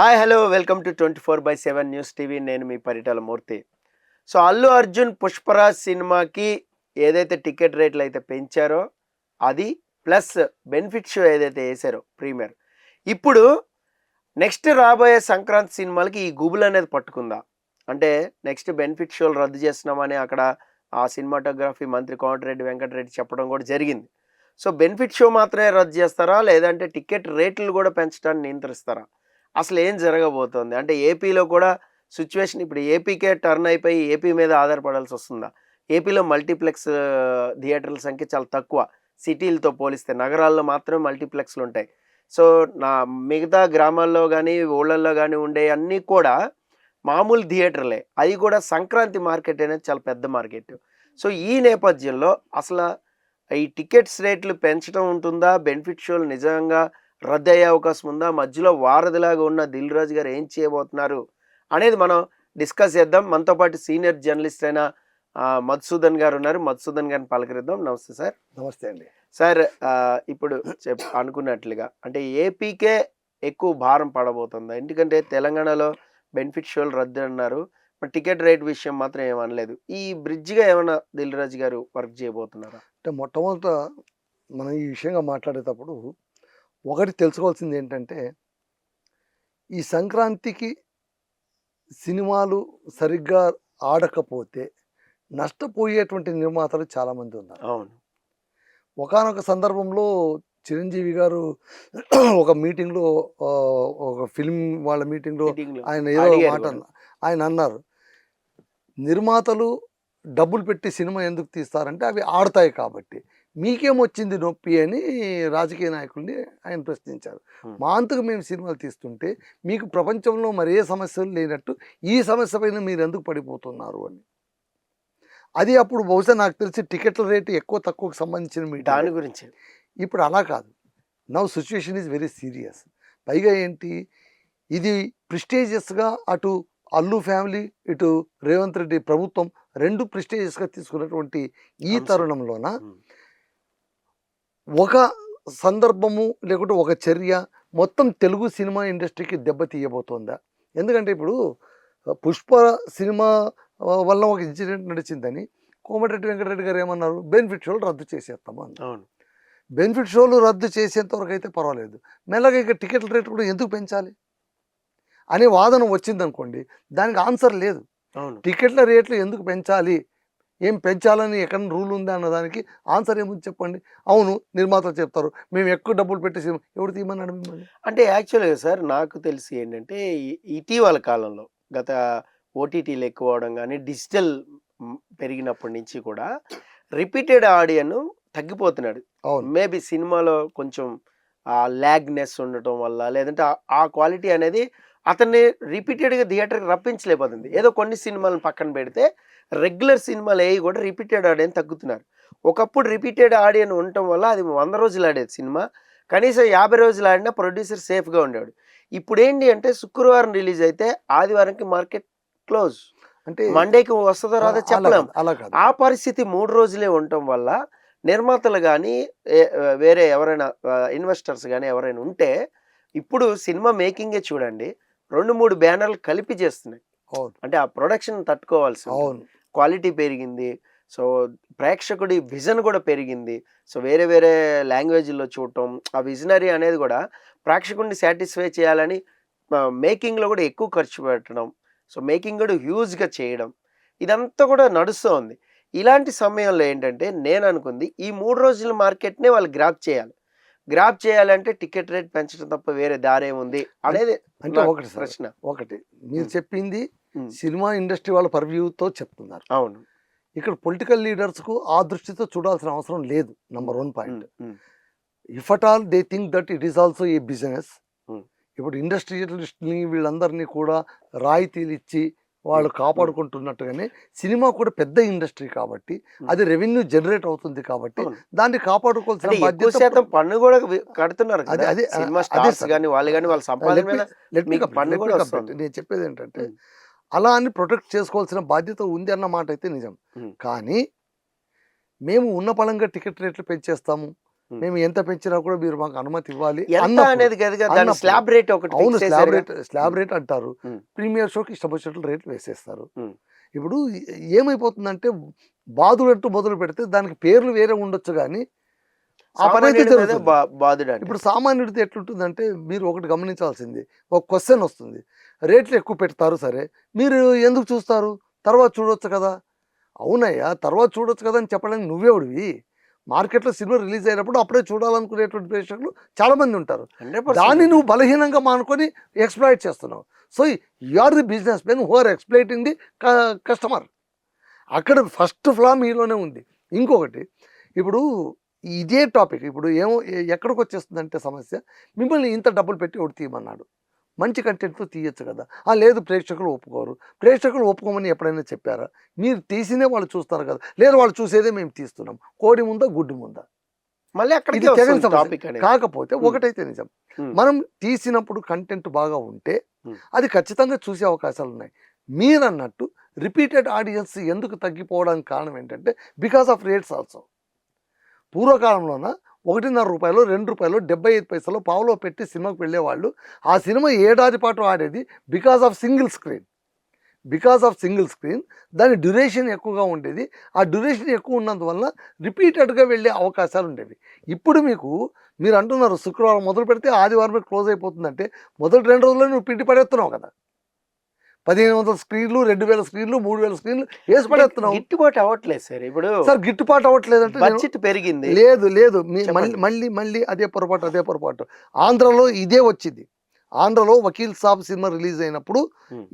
Hi hello welcome to 24/7 news TV. నేను మీ పరిటాల మూర్తి. So Allu Arjun Pushparaj సినిమాకి ఏదైతే టికెట్ రేట్లు అయితే పెంచారో అది ప్లస్ బెనిఫిట్ షో ఏదైతే వేసారో ప్రీమియర్, ఇప్పుడు నెక్స్ట్ రాబోయే సంక్రాంతి సినిమాలకి ఈ గుబులు అనేది పట్టుకుందా అంటే నెక్స్ట్ బెనిఫిట్ షోలు రద్దు చేస్తున్నామని అక్కడ ఆ సినిమాటోగ్రఫీ మంత్రి కోమటిరెడ్డి వెంకటరెడ్డి చెప్పడం కూడా జరిగింది. సో బెనిఫిట్ షో మాత్రమే రద్దు చేస్తారా, లేదంటే టికెట్ రేట్లు కూడా పెంచడాన్ని నియంత్రిస్తారా? అసలు ఏం జరగబోతోంది? అంటే ఏపీలో కూడా సిచ్యువేషన్ ఇప్పుడు ఏపీకే టర్న్ అయిపోయి ఏపీ మీద ఆధారపడాల్సి వస్తుందా? ఏపీలో మల్టీప్లెక్స్ థియేటర్ల సంఖ్య చాలా తక్కువ సిటీలతో పోలిస్తే. నగరాల్లో మాత్రమే మల్టీప్లెక్స్లు ఉంటాయి. సో మిగతా గ్రామాల్లో కానీ ఊళ్ళల్లో కానీ ఉండే అన్నీ కూడా మామూలు థియేటర్లే. అది కూడా సంక్రాంతి మార్కెట్ అనేది చాలా పెద్ద మార్కెట్. సో ఈ నేపథ్యంలో అసలు ఈ టికెట్స్ రేట్లు పెంచడం ఉంటుందా? బెనిఫిట్ షోలు నిజంగా రద్దయ్యే అవకాశం ఉందా? మధ్యలో వారధిలాగా ఉన్న దిల్ రాజు గారు ఏం చేయబోతున్నారు అనేది మనం డిస్కస్ చేద్దాం. మనతో పాటు సీనియర్ జర్నలిస్ట్ అయిన మధుసూదన్ గారు ఉన్నారు. మధుసూదన్ గారిని పలకరిద్దాం. నమస్తే సార్. నమస్తే అండి సార్. ఇప్పుడు అనుకున్నట్లుగా అంటే ఏపీకే ఎక్కువ భారం పడబోతుందా? ఎందుకంటే తెలంగాణలో బెనిఫిట్ షోలు రద్దు అన్నారు, టికెట్ రేట్ విషయం మాత్రం ఏమనలేదు. ఈ బ్రిడ్జ్గా ఏమైనా దిల్ రాజు గారు వర్క్ చేయబోతున్నారా? అంటే మొట్టమొదట మనం ఈ విషయంగా మాట్లాడేటప్పుడు ఒకటి తెలుసుకోవాల్సింది ఏంటంటే, ఈ సంక్రాంతికి సినిమాలు సరిగ్గా ఆడకపోతే నష్టపోయేటువంటి నిర్మాతలు చాలామంది ఉన్నారు. అవును. ఒకానొక సందర్భంలో చిరంజీవి గారు ఒక మీటింగ్లో, ఒక ఫిల్మ్ వాళ్ళ మీటింగ్లో ఆయన ఏదో మాట ఆయన అన్నారు, నిర్మాతలు డబ్బులు పెట్టి సినిమా ఎందుకు తీస్తారంటే అవి ఆడతాయి కాబట్టి, మీకేమొచ్చింది నొప్పి అని రాజకీయ నాయకుల్ని ఆయన ప్రశ్నించారు. మా అంతకు మేము సినిమాలు తీస్తుంటే మీకు ప్రపంచంలో మరే సమస్యలు లేనట్టు ఈ సమస్య పైన మీరు ఎందుకు పడిపోతున్నారు అని. అది అప్పుడు బహుశా నాకు తెలిసి టికెట్ల రేటు ఎక్కువ తక్కువకు సంబంధించిన మీ దాని గురించి. ఇప్పుడు అలా కాదు. Now situation is very serious. పైగా ఏంటి, ఇది ప్రిస్టేజియస్గా అటు అల్లు ఫ్యామిలీ ఇటు రేవంత్ రెడ్డి ప్రభుత్వం రెండు ప్రిస్టేజియస్గా తీసుకున్నటువంటి ఈ తరుణంలోన ఒక సందర్భము లేకుంటే ఒక చర్య మొత్తం తెలుగు సినిమా ఇండస్ట్రీకి దెబ్బతీయబోతోందా? ఎందుకంటే ఇప్పుడు పుష్ప సినిమా వల్ల ఒక ఇన్సిడెంట్ నడిచిందని కోమటిరెడ్డి వెంకటరెడ్డి గారు ఏమన్నారు, బెనిఫిట్ షోలు రద్దు చేసేస్తాము అని. అవును. బెనిఫిట్ షోలు రద్దు చేసేంత వరకు అయితే పర్వాలేదు, మెల్లగా ఇక టికెట్ల రేటు కూడా ఎందుకు పెంచాలి అనే వాదన వచ్చిందనుకోండి, దానికి ఆన్సర్ లేదు. టికెట్ల రేట్లు ఎందుకు పెంచాలి, ఏం పెంచాలని ఎక్కడ రూల్ ఉందా అన్నదానికి ఆన్సర్ ఏముంది చెప్పండి. అవును, నిర్మాతలు చెప్తారు మేము ఎక్కువ డబ్బులు పెట్టేసి ఎవడు తీయమన్నాడు మిమ్మల్ని అంటే. యాక్చువల్గా సార్ నాకు తెలిసి ఏంటంటే ఇటీవల కాలంలో గత ఓటీటీలు ఎక్కువ అవడం కానీ డిజిటల్ పెరిగినప్పటి నుంచి కూడా రిపీటెడ్ ఆడియన్ తగ్గిపోతున్నాడు. మేబీ సినిమాలో కొంచెం ల్యాగ్నెస్ ఉండటం వల్ల, లేదంటే ఆ క్వాలిటీ అనేది అతన్ని రిపీటెడ్గా థియేటర్కి రప్పించలేకపోతుంది. ఏదో కొన్ని సినిమాలను పక్కన పెడితే రెగ్యులర్ సినిమాలు ఏవి కూడా రిపీటెడ్ ఆడియన్ తగ్గుతున్నారు. ఒకప్పుడు రిపీటెడ్ ఆడియన్ ఉండటం వల్ల అది 100 రోజులు ఆడేది సినిమా, కనీసం 50 రోజులు ఆడినా ప్రొడ్యూసర్ సేఫ్గా ఉండేవాడు. ఇప్పుడు ఏంటి అంటే శుక్రవారం రిలీజ్ అయితే ఆదివారంకి మార్కెట్ క్లోజ్, అంటే మండేకి వస్తుందో రాదో చెప్పలేం. ఆ పరిస్థితి 3 రోజులే ఉండటం వల్ల నిర్మాతలు కానీ వేరే ఎవరైనా ఇన్వెస్టర్స్ కానీ ఎవరైనా ఉంటే ఇప్పుడు సినిమా మేకింగే చూడండి 2-3 బ్యానర్లు కలిపి చేస్తున్నాయి. అంటే ఆ ప్రొడక్షన్ తట్టుకోవాల్సి, క్వాలిటీ పెరిగింది. సో ప్రేక్షకుడి విజన్ కూడా పెరిగింది. సో వేరే వేరే లాంగ్వేజ్లో చూడటం, ఆ విజనరీ అనేది కూడా ప్రేక్షకుడిని సాటిస్ఫై చేయాలని మేకింగ్లో కూడా ఎక్కువ ఖర్చు పెట్టడం, సో మేకింగ్ కూడా హ్యూజ్గా చేయడం, ఇదంతా కూడా నడుస్తూ ఉంది. ఇలాంటి సమయంలో ఏంటంటే నేను అనుకుంది ఈ 3 రోజుల మార్కెట్నే వాళ్ళు గ్రాప్ చేయాలంటే టికెట్ రేట్ పెంచడం తప్ప వేరే దారేముంది అనేది అంటే ఒకటి ప్రశ్న. ఒకటి మీరు చెప్పింది సినిమా ఇండస్ట్రీ వాళ్ళ పర్వ్యూతో చెప్తున్నారు. అవును. ఇక్కడ పొలిటికల్ లీడర్స్కు ఆ దృష్టితో చూడాల్సిన అవసరం లేదు. Number 1 point. If at all they think that it is also a business. ఇప్పుడు ఇండస్ట్రియలిస్ట్ని వీళ్ళందరినీ కూడా రాయితీలు ఇచ్చి వాళ్ళు కాపాడుకుంటున్నట్టుగానే సినిమా కూడా పెద్ద ఇండస్ట్రీ కాబట్టి అది రెవెన్యూ జనరేట్ అవుతుంది కాబట్టి దాన్ని కాపాడుకోవాల్సిన బాధ్యత పన్ను కూడా కడుతున్నారు. నేను చెప్పేది ఏంటంటే అలా అని ప్రొటెక్ట్ చేసుకోవాల్సిన బాధ్యత ఉంది అన్న మాట అయితే నిజం. కానీ మేము ఉన్న పళంగా టికెట్ రేట్లు పెంచేస్తాము, మేము ఎంత పెంచినా కూడా మీరు మాకు అనుమతి ఇవ్వాలి ఎంత అన్నప్పుడు- అనేది కదా దాని అన్నప్పుడు. స్లాబ్ రేట్ ఒకటి అవును, fix స్లాబ్ చేశారుగా. రేట్ స్లాబ్ రేట్ అంటారు. ఉమ్. ప్రీమియర్ షోకి ఇష్టం వచ్చినట్లు రేట్లు వేసేస్తారు. ఉమ్. ఇప్పుడు ఏమైపోతుందంటే బాదుడంటూ మొదలు పెడితే దానికి పేర్లు వేరే ఉండొచ్చు కానీ ఆ పని అయితే సామాన్యుడి మీద జరుగుతుంది. బాధుడు అంటే ఇప్పుడు సామాన్యుడితో ఎట్లుంటుందంటే మీరు ఒకటి గమనించాల్సింది, ఒక క్వశ్చన్ వస్తుంది, రేట్లు ఎక్కువ పెడతారు, సరే మీరు ఎందుకు చూస్తారు, తర్వాత చూడొచ్చు కదా. అవునయ్యా, తర్వాత చూడొచ్చు కదా అని చెప్పడానికి నువ్వెవడివి? మార్కెట్లో సినిమా రిలీజ్ అయినప్పుడు అప్పుడే చూడాలనుకునేటువంటి ప్రేక్షకులు చాలా మంది ఉంటారు. 100% దాన్ని నువ్వు బలహీనంగా మానుకొని ఎక్స్ప్లాయిట్ చేస్తున్నావు. So you are the business men who are exploiting the customer. అక్కడ ఫస్ట్ ఫ్లా మీలోనే ఉంది. ఇంకొకటి, ఇప్పుడు ఇదే టాపిక్ ఇప్పుడు ఎక్కడికి వచ్చేస్తుందంటే సమస్య, మిమ్మల్ని ఇంత డబ్బులు పెట్టి ఒకటి తీయమన్నాడు, మంచి కంటెంట్తో తీయచ్చు కదా. లేదు, ప్రేక్షకులు ఒప్పుకోరు. ప్రేక్షకులు ఒప్పుకోమని ఎప్పుడైనా చెప్పారా? మీరు తీసినే వాళ్ళు చూస్తారు కదా. లేదు, వాళ్ళు చూసేదే మేము తీస్తున్నాం. కోడి ముందా గుడ్డు ముందా? మళ్ళీ ఇది అక్కడికి తెగని వస్తుంది సమస్య. టాపిక్ అనేది. కాకపోతే ఒకటైతే నిజం, మనం తీసినప్పుడు కంటెంట్ బాగా ఉంటే అది ఖచ్చితంగా చూసే అవకాశాలు ఉన్నాయి. మీరు అన్నట్టు రిపీటెడ్ ఆడియన్స్ ఎందుకు తగ్గిపోవడానికి కారణం ఏంటంటే బికాస్ ఆఫ్ రేట్స్ ఆల్సో. పూర్వకాలంలోన ₹1.5 ₹2 75 పైసలు పావులో పెట్టి సినిమాకి వెళ్ళేవాళ్ళు. ఆ సినిమా ఏడాది పాటు ఆడేది బికాస్ ఆఫ్ సింగిల్ స్క్రీన్. దాని డ్యూరేషన్ ఎక్కువగా ఉండేది. ఆ డ్యూరేషన్ ఎక్కువ ఉన్నందువల్ల రిపీటెడ్గా వెళ్ళే అవకాశాలు ఉండేవి. ఇప్పుడు మీరు అంటున్నారు శుక్రవారం మొదలు పెడితే ఆదివారమే క్లోజ్ అయిపోతుందంటే మొదటి 2 రోజుల్లో నువ్వు పిండి పడేస్తున్నావు కదా. 1500 స్క్రీన్లు, 2000 స్క్రీన్లు, 3000 స్క్రీన్లు వేసి పడేస్తున్నావు. గిట్టుబాటు అవ్వట్లేదు సార్. ఇప్పుడు సార్ గిట్టుబాటు అవ్వట్లేదంటే బడ్జెట్ పెరిగింది. లేదు చెప్పండి. మళ్ళీ అదే పొరపాటు. ఆంధ్రలో ఇదే వచ్చింది. ఆంధ్రలో వకీల్ సాబ్ సినిమా రిలీజ్ అయినప్పుడు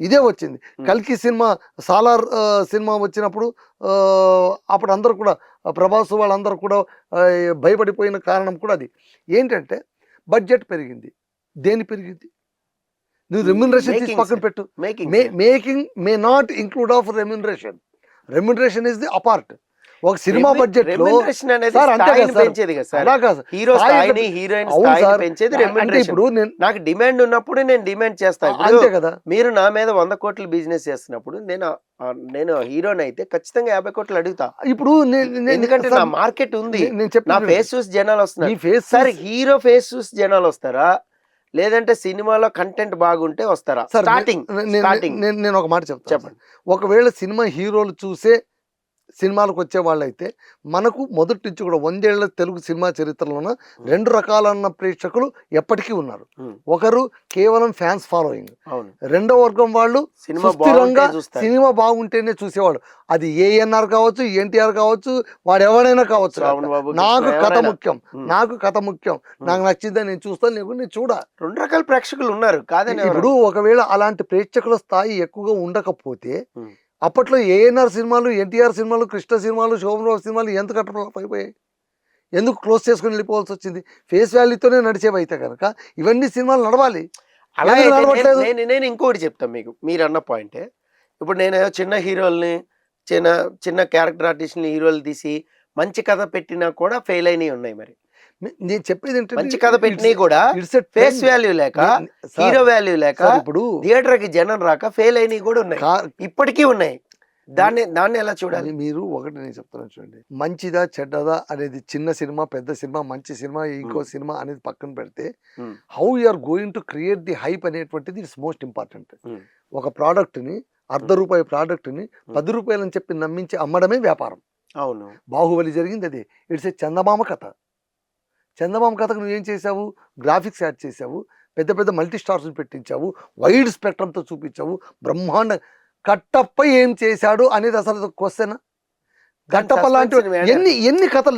ఇదే వచ్చింది. కల్కి సినిమా, సాలార్ సినిమా వచ్చినప్పుడు అప్పుడు అందరూ కూడా ప్రభాస్ వాళ్ళందరూ కూడా భయపడిపోయిన కారణం కూడా అది ఏంటంటే బడ్జెట్ పెరిగింది. దేని పెరిగింది? నువ్వు రెమ్యునరేషన్ తీసి పక్కన పెట్టు. Making may not include of remuneration is the apart. ఒక సినిమా బడ్జెట్ లో సార్ అంతే కదా సార్, అలా కాదు. హీరో స్థాయిని, హీరోయిన్ స్థాయిని పెంచేది అంటే రెమ్యునరేషన్. ఇప్పుడు నాకు డిమాండ్ ఉన్నప్పుడు నేను డిమాండ్ చేస్తాను. అంతే కదా. మీరు నా మీద 100 కోట్లు బిజినెస్ చేస్తున్నప్పుడు నేను హీరోని అయితే ఖచ్చితంగా 50 కోట్లు అడుగుతా. ఇప్పుడు ఎందుకంటే నా మార్కెట్ ఉంది. నేను నా చెప్పిన ఫేస్ చూసి జనాలు వస్తున్నారు. ఫేస్ సార్ హీరో ఫేస్ చూసి జనాలు వస్తారా, లేదంటే సినిమాలో కంటెంట్ బాగుంటే వస్తారా? స్టార్టింగ్ నేను ఒక మాట చెప్తాను. చెప్పండి. ఒకవేళ సినిమా హీరోలు చూసే సినిమాలకు వచ్చే వాళ్ళైతే మనకు మొదటి నుంచి కూడా 100 ఏళ్ల తెలుగు సినిమా చరిత్రలోన 2 రకాలన్న ప్రేక్షకులు ఎప్పటికీ ఉన్నారు. ఒకరు కేవలం ఫ్యాన్స్ ఫాలోయింగ్, రెండో వర్గం వాళ్ళు సుస్థిరంగా సినిమా బాగుంటేనే చూసేవాడు. అది ఏఎన్ఆర్ కావచ్చు, ఎన్టీఆర్ కావచ్చు, వాడు ఎవరైనా కావచ్చు. నాకు కథ ముఖ్యం, నాకు నచ్చిందని నేను చూస్తాను, నేను చూడ. 2 రకాల ప్రేక్షకులు ఉన్నారు కాదని. ఇప్పుడు ఒకవేళ అలాంటి ప్రేక్షకుల స్థాయి ఎక్కువగా ఉండకపోతే అప్పట్లో ఏఎన్ఆర్ సినిమాలు, ఎన్టీఆర్ సినిమాలు, కృష్ణ సినిమాలు, శోభనరావు సినిమాలు ఎంత అయిపోయాయి? ఎందుకు క్లోజ్ చేసుకుని వెళ్ళిపోవాల్సి వచ్చింది? ఫేస్ వాల్యూతోనే నడిచేవి అయితే కనుక ఇవన్నీ సినిమాలు నడవాలి. అలాగే నడవట్లేదు. నేను ఇంకోటి చెప్తాను మీకు, మీరు అన్న పాయింటే. ఇప్పుడు నేను చిన్న హీరోల్ని, చిన్న క్యారెక్టర్ ఆర్టిస్ట్ని హీరోలు తీసి మంచి కథ పెట్టినా కూడా ఫెయిల్ అయినవి ఉన్నాయి. మరి నేను చెప్పేది ఏంటంటే మంచి కథ పెట్టినా కూడా ఫేస్ వాల్యూ లేక, హీరో వాల్యూ లేక, ఇప్పుడు థియేటర్ కి జనం రాక ఫెయిల్ అయినవి కూడా ఉన్నాయి, ఇప్పటికీ ఉన్నాయి. దాన్ని ఎలా చూడాలి? మీరు ఒకటి నేను చెప్తున్నాను చూడండి, మంచిదా చెడ్డదా అనేది చిన్న సినిమా, పెద్ద సినిమా, మంచి సినిమా, ఇంకో సినిమా అనేది పక్కన పెడితే how you are going to create the hype అనేటువంటిది ఇట్స్ మోస్ట్ ఇంపార్టెంట్. ఒక ప్రోడక్ట్ ని ₹1 ప్రోడక్ట్ ని ₹10 అని చెప్పి నమ్మించి అమ్మడమే వ్యాపారం. అవును, బాహుబలి జరిగింది అది. ఇట్స్ ఏ చందమామ కథ. చందమామ కథకు నువ్వేం చేసావు? గ్రాఫిక్స్ యాడ్ చేసావు, పెద్ద పెద్ద మల్టీ స్టార్స్ని పెట్టించావు, వైడ్ స్పెక్ట్రంతో చూపించావు, బ్రహ్మాండ. కట్టప్ప ఏం చేశాడు అనేది అసలు క్వశ్చన్. కట్టప్ప లాంటి ఎన్ని కథలు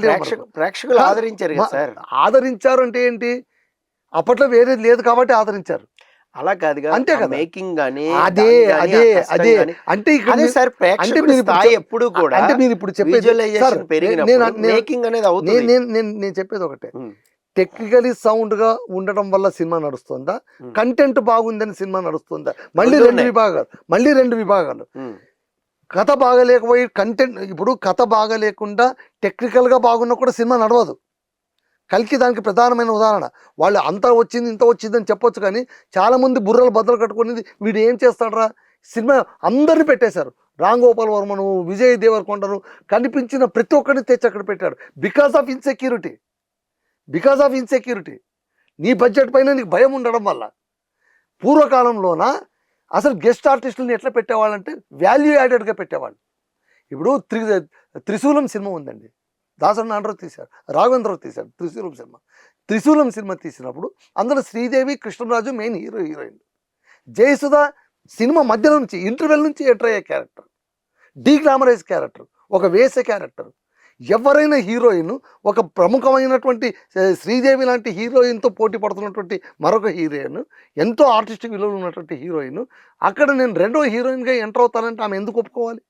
ప్రేక్షకులు ఆదరించారు కదా సార్. ఆదరించారు అంటే ఏంటి? అప్పట్లో వేరేది లేదు కాబట్టి ఆదరించారు. అలా కాదు, అంతే కదా. మేకింగ్ గానీ అదే అంటే ఎప్పుడు కూడా అంటే మీరు ఇప్పుడు చెప్పేది నేను చెప్పేది ఒకటే, టెక్నికలీ సౌండ్ గా ఉండటం వల్ల సినిమా నడుస్తుందా, కంటెంట్ బాగుందని సినిమా నడుస్తుందా? మళ్ళీ రెండు విభాగాలు. కథ బాగలేకపోయి కంటెంట్, ఇప్పుడు కథ బాగలేకుండా టెక్నికల్ గా బాగున్నా కూడా సినిమా నడవదు. కల్కి దానికి ప్రధానమైన ఉదాహరణ. వాళ్ళు అంతా వచ్చింది ఇంత వచ్చింది అని చెప్పొచ్చు, కానీ చాలా మంది బుర్రలు బద్దలు కట్టుకునేది వీడు ఏం చేస్తాడరా సినిమా అందరిని పెట్టేశారు. రామ్ గోపాల్ వర్మను, విజయ్ దేవరకొండను, కనిపించిన ప్రతి ఒక్కరిని తెచ్చి అక్కడ పెట్టాడు because of insecurity. Because of insecurity. నీ బడ్జెట్ పైన నీకు భయం ఉండడం వల్ల. పూర్వకాలంలోన అసలు గెస్ట్ ఆర్టిస్టులను ఎట్లా పెట్టేవాళ్ళంటే వాల్యూ యాడెడ్గా పెట్టేవాళ్ళు. ఇప్పుడు త్రిశూలం సినిమా ఉందండి, దాసరి నారాయణరావు తీశారు, రాఘవేంద్రరావు తీశారు త్రిశూలం సినిమా తీసినప్పుడు అందులో Sridevi, Krishnaraju main hero heroine. Jayasudha cinema మధ్యలో నుంచి ఇంటర్వెల్ నుంచి ఎంటర్ అయ్యే క్యారెక్టర్, డీగ్లామరైజ్ క్యారెక్టర్, ఒక వేసే క్యారెక్టర్. ఎవరైనా హీరోయిన్ ఒక ప్రముఖమైనటువంటి శ్రీదేవి లాంటి హీరోయిన్తో పోటీ పడుతున్నటువంటి మరొక హీరోయిన్, ఎంతో ఆర్టిస్టిక్ విలువలు ఉన్నటువంటి హీరోయిన్, అక్కడ నేను రెండో హీరోయిన్గా ఎంటర్ అవుతానంటే ఆమె ఎందుకు ఒప్పుకోవాలి?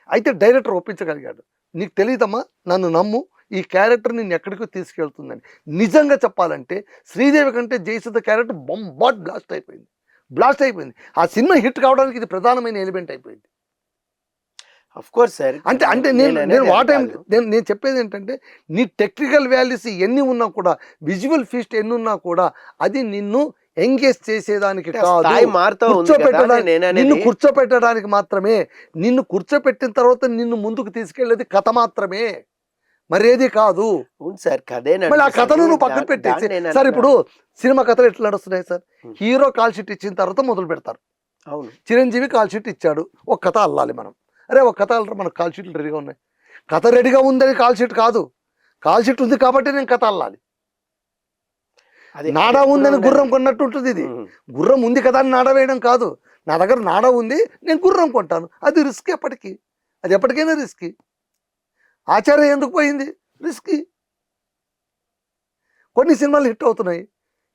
అయితే డైరెక్టర్ ఒప్పించగలిగాడు. నీకు తెలియదమ్మా, నన్ను నమ్ము, ఈ క్యారెక్టర్ నిన్ను ఎక్కడికో తీసుకెళ్తుందని. నిజంగా చెప్పాలంటే శ్రీదేవి కంటే జయసుధ క్యారెక్టర్ బ్లాస్ట్ అయిపోయింది. ఆ సినిమా హిట్ కావడానికి ఇది ప్రధానమైన ఎలిమెంట్ అయిపోయింది. Of course sir. అంటే నేను చెప్పేది ఏంటంటే, నీ టెక్నికల్ వాల్యూస్ ఎన్ని ఉన్నా కూడా, విజువల్ ఫీస్ట్ ఎన్ని ఉన్నా కూడా, అది నిన్ను ఎంగేజ్ చేసేదానికి కాదు, నిన్ను కూర్చోపెట్టడానికి మాత్రమే. నిన్ను కూర్చోపెట్టిన తర్వాత నిన్ను ముందుకు తీసుకెళ్లేది కథ మాత్రమే, మరేది కాదు. సార్ కథే. మళ్ళీ ఆ కథను నువ్వు పక్కన పెట్టేసి, సార్ ఇప్పుడు సినిమా కథలు ఎట్లా నడుస్తున్నాయి సార్? హీరో కాల్ షీట్ ఇచ్చిన తర్వాత మొదలు పెడతారు. అవును, చిరంజీవి కాల్ షీట్ ఇచ్చాడు, ఒక కథ అల్లాలి మనం. అరే ఒక కథ అల్లరా, మనకు కాల్ షీట్లు రెడీగా ఉన్నాయి. కథ రెడీగా ఉందని కాల్ షీట్ కాదు, కాల్ షీట్ ఉంది కాబట్టి నేను కథ అల్లాలి. నాడా ఉందని గుర్రం కొన్నట్టు ఉంటుంది. ఇది గుర్రం ఉంది కదా అని నాడా వేయడం కాదు. నా దగ్గర నాడా ఉంది, నేను గుర్రం కొంటాను. అది రిస్క్, అది ఎప్పటికైనా రిస్క్. ఆచార్య ఎందుకు పోయింది? రిస్క్. కొన్ని సినిమాలు హిట్ అవుతున్నాయి.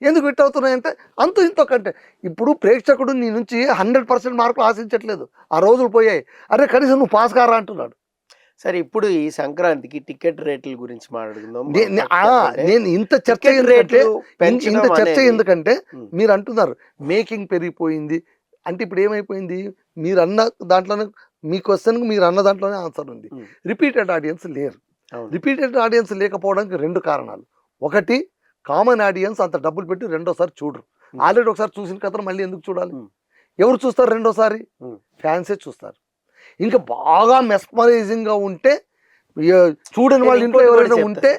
ఎందుకు హిట్ అవుతున్నాయి అంటే అంత ఇంతో కంటే. ఇప్పుడు ప్రేక్షకుడు నీ నుంచి 100% మార్కులు ఆశించట్లేదు. ఆ రోజులు పోయాయి. అరే కనీసం నువ్వు పాస్ కారా అంటున్నాడు. సరే, ఇప్పుడు ఈ సంక్రాంతికి టికెట్ రేట్ల గురించి మాట్లాడుకుందాం. నేను ఇంత చర్చ ఎందుకంటే మీరు అంటున్నారు మేకింగ్ పెరిగిపోయింది అంటే, ఇప్పుడు ఏమైపోయింది? మీరు అన్న దాంట్లోనే, మీ క్వశ్చన్కి మీరు అన్న దాంట్లోనే ఆన్సర్ ఉంది. రిపీటెడ్ ఆడియన్స్ లేరు. రిపీటెడ్ ఆడియన్స్ లేకపోవడానికి 2 కారణాలు. ఒకటి, కామన్ ఆడియన్స్ అంత డబ్బులు పెట్టి రెండోసారి చూడరు. ఆల్రెడీ ఒకసారి చూసిన కథను మళ్ళీ ఎందుకు చూడాలి? ఎవరు చూస్తారు రెండోసారి? ఫ్యాన్సే చూస్తారు. ఇంకా బాగా మెస్మరైజింగ్ గా ఉంటే, చూడని వాళ్ళు ఇంట్లో ఎవరైనా ఉంటే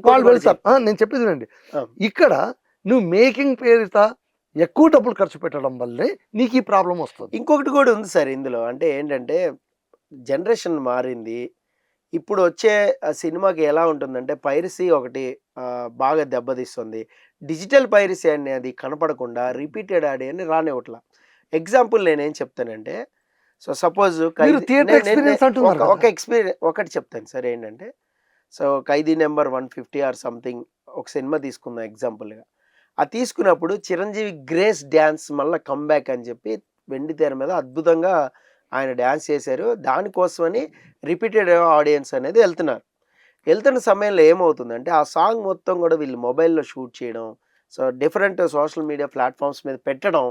వాళ్ళు వెళ్తారు. నేను చెప్పేది అండి, ఇక్కడ నువ్వు మేకింగ్ పేరిట ఎక్కువ డబ్బులు ఖర్చు పెట్టడం వల్లే నీకు ఈ ప్రాబ్లం వస్తుంది. ఇంకొకటి కూడా ఉంది సార్ ఇందులో. అంటే ఏంటంటే, జనరేషన్ మారింది. ఇప్పుడు వచ్చే సినిమాకి ఎలా ఉంటుందంటే, పైరసీ ఒకటి బాగా దెబ్బతీస్తుంది. డిజిటల్ పైరసీ అనేది కనపడకుండా రిపీటెడ్ ఆడియన్ని రానివ్వట్లా. ఎగ్జాంపుల్ నేనేం చెప్తానంటే, సో సపోజ్ ఒక ఎక్స్పీరియన్స్ ఒకటి చెప్తాను సార్. ఏంటంటే, so Khaidi number 150 or something ఒక సినిమా తీసుకుందాం ఎగ్జాంపుల్గా. అది తీసుకున్నప్పుడు చిరంజీవి గ్రేస్ డ్యాన్స్ మళ్ళీ కమ్బ్యాక్ అని చెప్పి వెండి తెర మీద అద్భుతంగా ఆయన డ్యాన్స్ చేశారు. దానికోసమని రిపీటెడ్ ఆడియన్స్ అనేది వెళ్తున్న సమయంలో ఏమవుతుందంటే, ఆ సాంగ్ మొత్తం కూడా వీళ్ళు మొబైల్లో షూట్ చేయడం, so different social media platforms మీద పెట్టడం,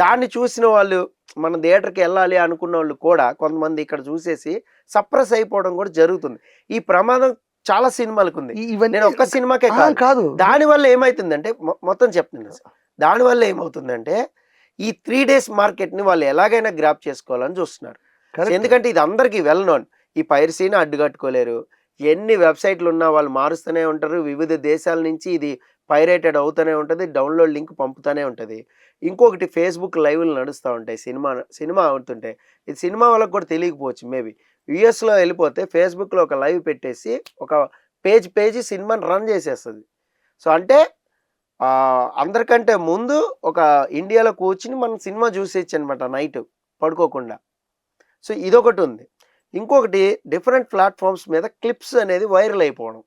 దాన్ని చూసిన వాళ్ళు మన థియేటర్కి వెళ్ళాలి అనుకున్న వాళ్ళు కూడా కొంతమంది ఇక్కడ చూసేసి సప్రెస్ అయిపోవడం కూడా జరుగుతుంది. ఈ ప్రమాదం చాలా సినిమాలకు ఉంది. నేను ఒక్క సినిమాకే కాదు. దానివల్ల ఏమవుతుందంటే, మొత్తం చెప్తున్నాను సార్, దానివల్ల ఏమవుతుందంటే ఈ 3 days మార్కెట్ని వాళ్ళు ఎలాగైనా గ్రాప్ చేసుకోవాలని చూస్తున్నారు. ఎందుకంటే ఇది అందరికీ వెల్ నోన్. ఈ పైరసీని అడ్డుకట్టుకోలేరు. ఎన్ని వెబ్సైట్లు ఉన్నా వాళ్ళు మారుస్తూనే ఉంటారు. వివిధ దేశాల నుంచి ఇది పైరేటెడ్ అవుతూనే ఉంటుంది, డౌన్లోడ్ లింక్ పంపుతూనే ఉంటుంది. ఇంకొకటి, ఫేస్బుక్ లైవ్లు నడుస్తూ ఉంటాయి. సినిమా అవుతుంటే ఇది సినిమా వాళ్ళకి కూడా తెలియకపోవచ్చు. మేబీ యూఎస్లో వెళ్ళిపోతే ఫేస్బుక్లో ఒక లైవ్ పెట్టేసి ఒక పేజీ సినిమాని రన్ చేసేస్తుంది. సో అంటే అందరికంటే ముందు ఒక ఇండియాలో కూర్చుని మనం సినిమా చూసేయచ్చు అనమాట, నైట్ పడుకోకుండా. సో ఇదొకటి ఉంది. ఇంకొకటి, డిఫరెంట్ ప్లాట్ఫామ్స్ మీద క్లిప్స్ అనేది వైరల్ అయిపోవడం.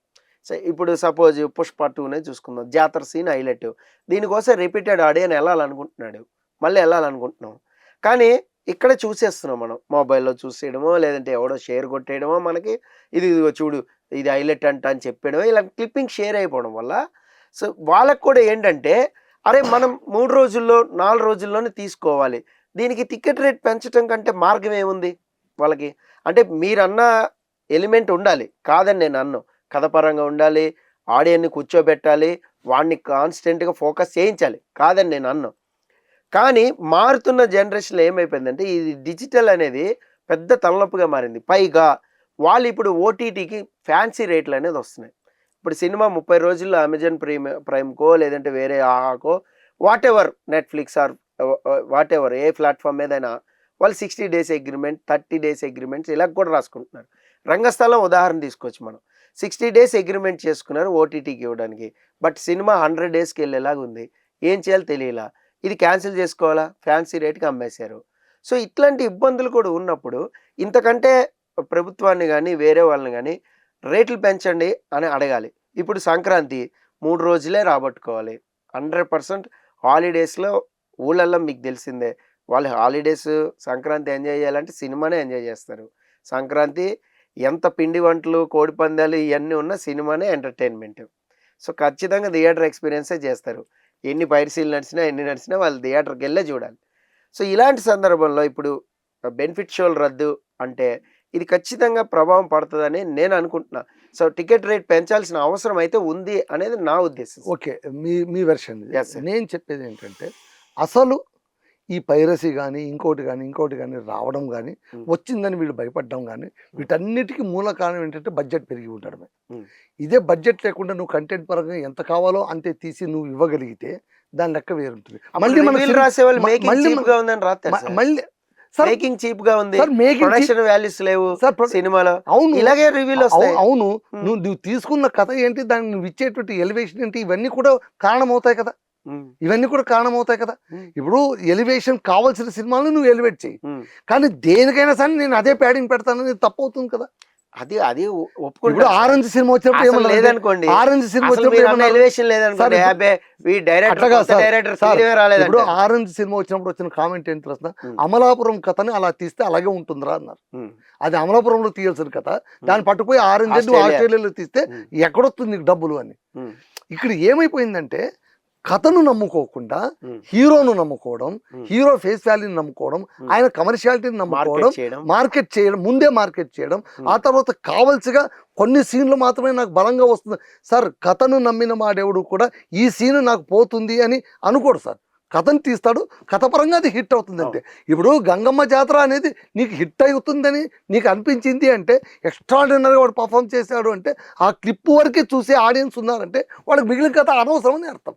సో ఇప్పుడు సపోజ్ పుష్ప 2నే చూసుకుందాం, జాతర సీన్ హైలైట్. దీనికోసం రిపీటెడ్ ఆడియన్ మళ్ళీ వెళ్ళాలనుకుంటున్నాం. కానీ ఇక్కడ చూసేస్తున్నాం మనం, మొబైల్లో చూసేయడమో లేదంటే ఎవడో షేర్ కొట్టేయడమో, మనకి ఇది చూడు ఇది హైలైట్ అని చెప్పేయడమో, ఇలా క్లిప్పింగ్ షేర్ అయిపోవడం వల్ల సో వాళ్ళకు కూడా ఏంటంటే, అరే మనం 3 రోజుల్లో 4 రోజుల్లోనే తీసుకోవాలి. దీనికి టికెట్ రేట్ పెంచడం కంటే మార్గం ఏముంది వాళ్ళకి? అంటే మీరన్న ఎలిమెంట్ ఉండాలి, కాదని నేను అన్ను. కథపరంగా ఉండాలి, ఆడియన్ని కూర్చోబెట్టాలి, వాడిని కాన్స్టెంట్గా ఫోకస్ చేయించాలి, కాదని నేను అన్ను. కానీ మారుతున్న జనరేషన్లో ఏమైపోయిందంటే, ఇది డిజిటల్ అనేది పెద్ద తలనొప్పిగా మారింది. పైగా వాళ్ళు ఇప్పుడు ఓటీటీకి ఫ్యాన్సీ రేట్లు అనేది వస్తున్నాయి. ఇప్పుడు సినిమా 30 రోజుల్లో అమెజాన్ ప్రైమ్కో లేదంటే వేరే ఆహాకో whatever Netflix or whatever a platform ఏదైనా వాళ్ళు 60 days అగ్రిమెంట్ 30 days అగ్రిమెంట్స్ ఇలా కూడా రాసుకుంటున్నారు. రంగస్థలం ఉదాహరణ తీసుకోవచ్చు మనం. 60 days అగ్రిమెంట్ చేసుకున్నారు ఓటీటీకి ఇవ్వడానికి. బట్ సినిమా 100 daysకి వెళ్ళేలాగా ఉంది. ఏం చేయాలో తెలియలా. ఇది క్యాన్సిల్ చేసుకోవాలా, ఫ్యాన్సీ రేట్కి అమ్మేశారు. సో ఇట్లాంటి ఇబ్బందులు కూడా ఉన్నప్పుడు ఇంతకంటే ప్రభుత్వాన్ని కానీ వేరే వాళ్ళని కానీ రేట్లు పెంచండి అని అడగాలి. ఇప్పుడు సంక్రాంతి 3 రోజులే రాబట్టుకోవాలి. 100% హాలిడేస్లో ఊళ్ళల్లో మీకు తెలిసిందే, వాళ్ళు హాలిడేస్ సంక్రాంతి ఎంజాయ్ చేయాలంటే సినిమానే ఎంజాయ్ చేస్తారు. సంక్రాంతి ఎంత పిండి వంటలు కోడి పందాలు ఇవన్నీ ఉన్న సినిమానే ఎంటర్టైన్మెంట్. సో ఖచ్చితంగా థియేటర్ ఎక్స్పీరియన్సే చేస్తారు. ఎన్ని పైరసీలు నడిచినా ఎన్ని నడిచినా వాళ్ళు థియేటర్కి వెళ్ళే చూడాలి. సో ఇలాంటి సందర్భంలో ఇప్పుడు బెనిఫిట్ షోలు రద్దు అంటే ఇది ఖచ్చితంగా ప్రభావం పడుతుందని నేను అనుకుంటున్నా. సో టికెట్ రేట్ పెంచాల్సిన అవసరం అయితే ఉంది అనేది నా ఉద్దేశం. ఓకే, మీ వెర్షన్. నేను చెప్పేది ఏంటంటే అసలు ఈ పైరసీ కానీ ఇంకోటి కానీ రావడం కానీ వచ్చిందని వీళ్ళు భయపడడం కానీ వీటన్నిటికీ మూల కారణం ఏంటంటే బడ్జెట్ పెరిగి ఉండడమే. ఇదే బడ్జెట్ లేకుండా నువ్వు కంటెంట్ పరంగా ఎంత కావాలో అంతే తీసి నువ్వు ఇవ్వగలిగితే దాని లెక్క వేరుంటుంది. మళ్ళీ మళ్ళీ మేకింగ్ చీప్ గా ఉంది, ప్రొడక్షన్ వాల్యూస్ లేవు సినిమాలో. అవును, ఇలాగే రివ్యూలు వస్తాయి. అవును, నువ్వు తీసుకున్న కథ ఏంటి, దాన్ని నువ్వు ఇచ్చేటువంటి ఎలివేషన్ ఏంటి, ఇవన్నీ కూడా కారణం అవుతాయి కదా. ఇప్పుడు ఎలివేషన్ కావాల్సిన సినిమాలను నువ్వు ఎలివేట్ చేయి, కానీ దేనికైనా సరే నేను అదే ప్యాడింగ్ పెడతానని తప్పు అవుతుంది కదా. అది ఇప్పుడు ఆరెంజ్ సినిమా వచ్చినప్పుడు లేదనుకోండి, ఆరెంజ్ సినిమా ఇప్పుడు ఆరెంజ్ సినిమా వచ్చినప్పుడు వచ్చిన కామెంట్ ఏంటి తెలుసా, అమలాపురం కథని అలా తీస్తే అలాగే ఉంటుందిరా అన్నారు. అది అమలాపురంలో తీయాల్సిన కథ, దాన్ని పట్టుకుపోయి ఆరెంజ్ ఆస్ట్రేలియాలో తీస్తే ఎక్కడొస్తుంది నీకు డబ్బులు అని. ఇక్కడ ఏమైపోయిందంటే కథను నమ్ముకోకుండా హీరోను నమ్ముకోవడం, హీరో ఫేస్ వాల్యూని నమ్ముకోవడం, ఆయన కమర్షియాలిటీని నమ్ముకోవడం, మార్కెట్ చేయడం, ముందే మార్కెట్ చేయడం, ఆ తర్వాత కావలసిగా కొన్ని సీన్లు మాత్రమే నాకు బలంగా వస్తుంది. సార్ కథను నమ్మిన మాడేవుడు కూడా ఈ సీన్ నాకు పోతుంది అని అనుకోడు సార్. కథను తీస్తాడు, కథపరంగా అది హిట్ అవుతుంది అంతే. ఇప్పుడు గంగమ్మ జాతర అనేది నీకు హిట్ అవుతుందని నీకు అనిపించింది అంటే, ఎక్స్ట్రాడినరీగా వాడు పర్ఫామ్ చేశాడు అంటే, ఆ క్లిప్ వరకే చూసే ఆడియన్స్ ఉన్నారంటే వాళ్ళకి మిగిలిన కథ అనవసరం అని అర్థం.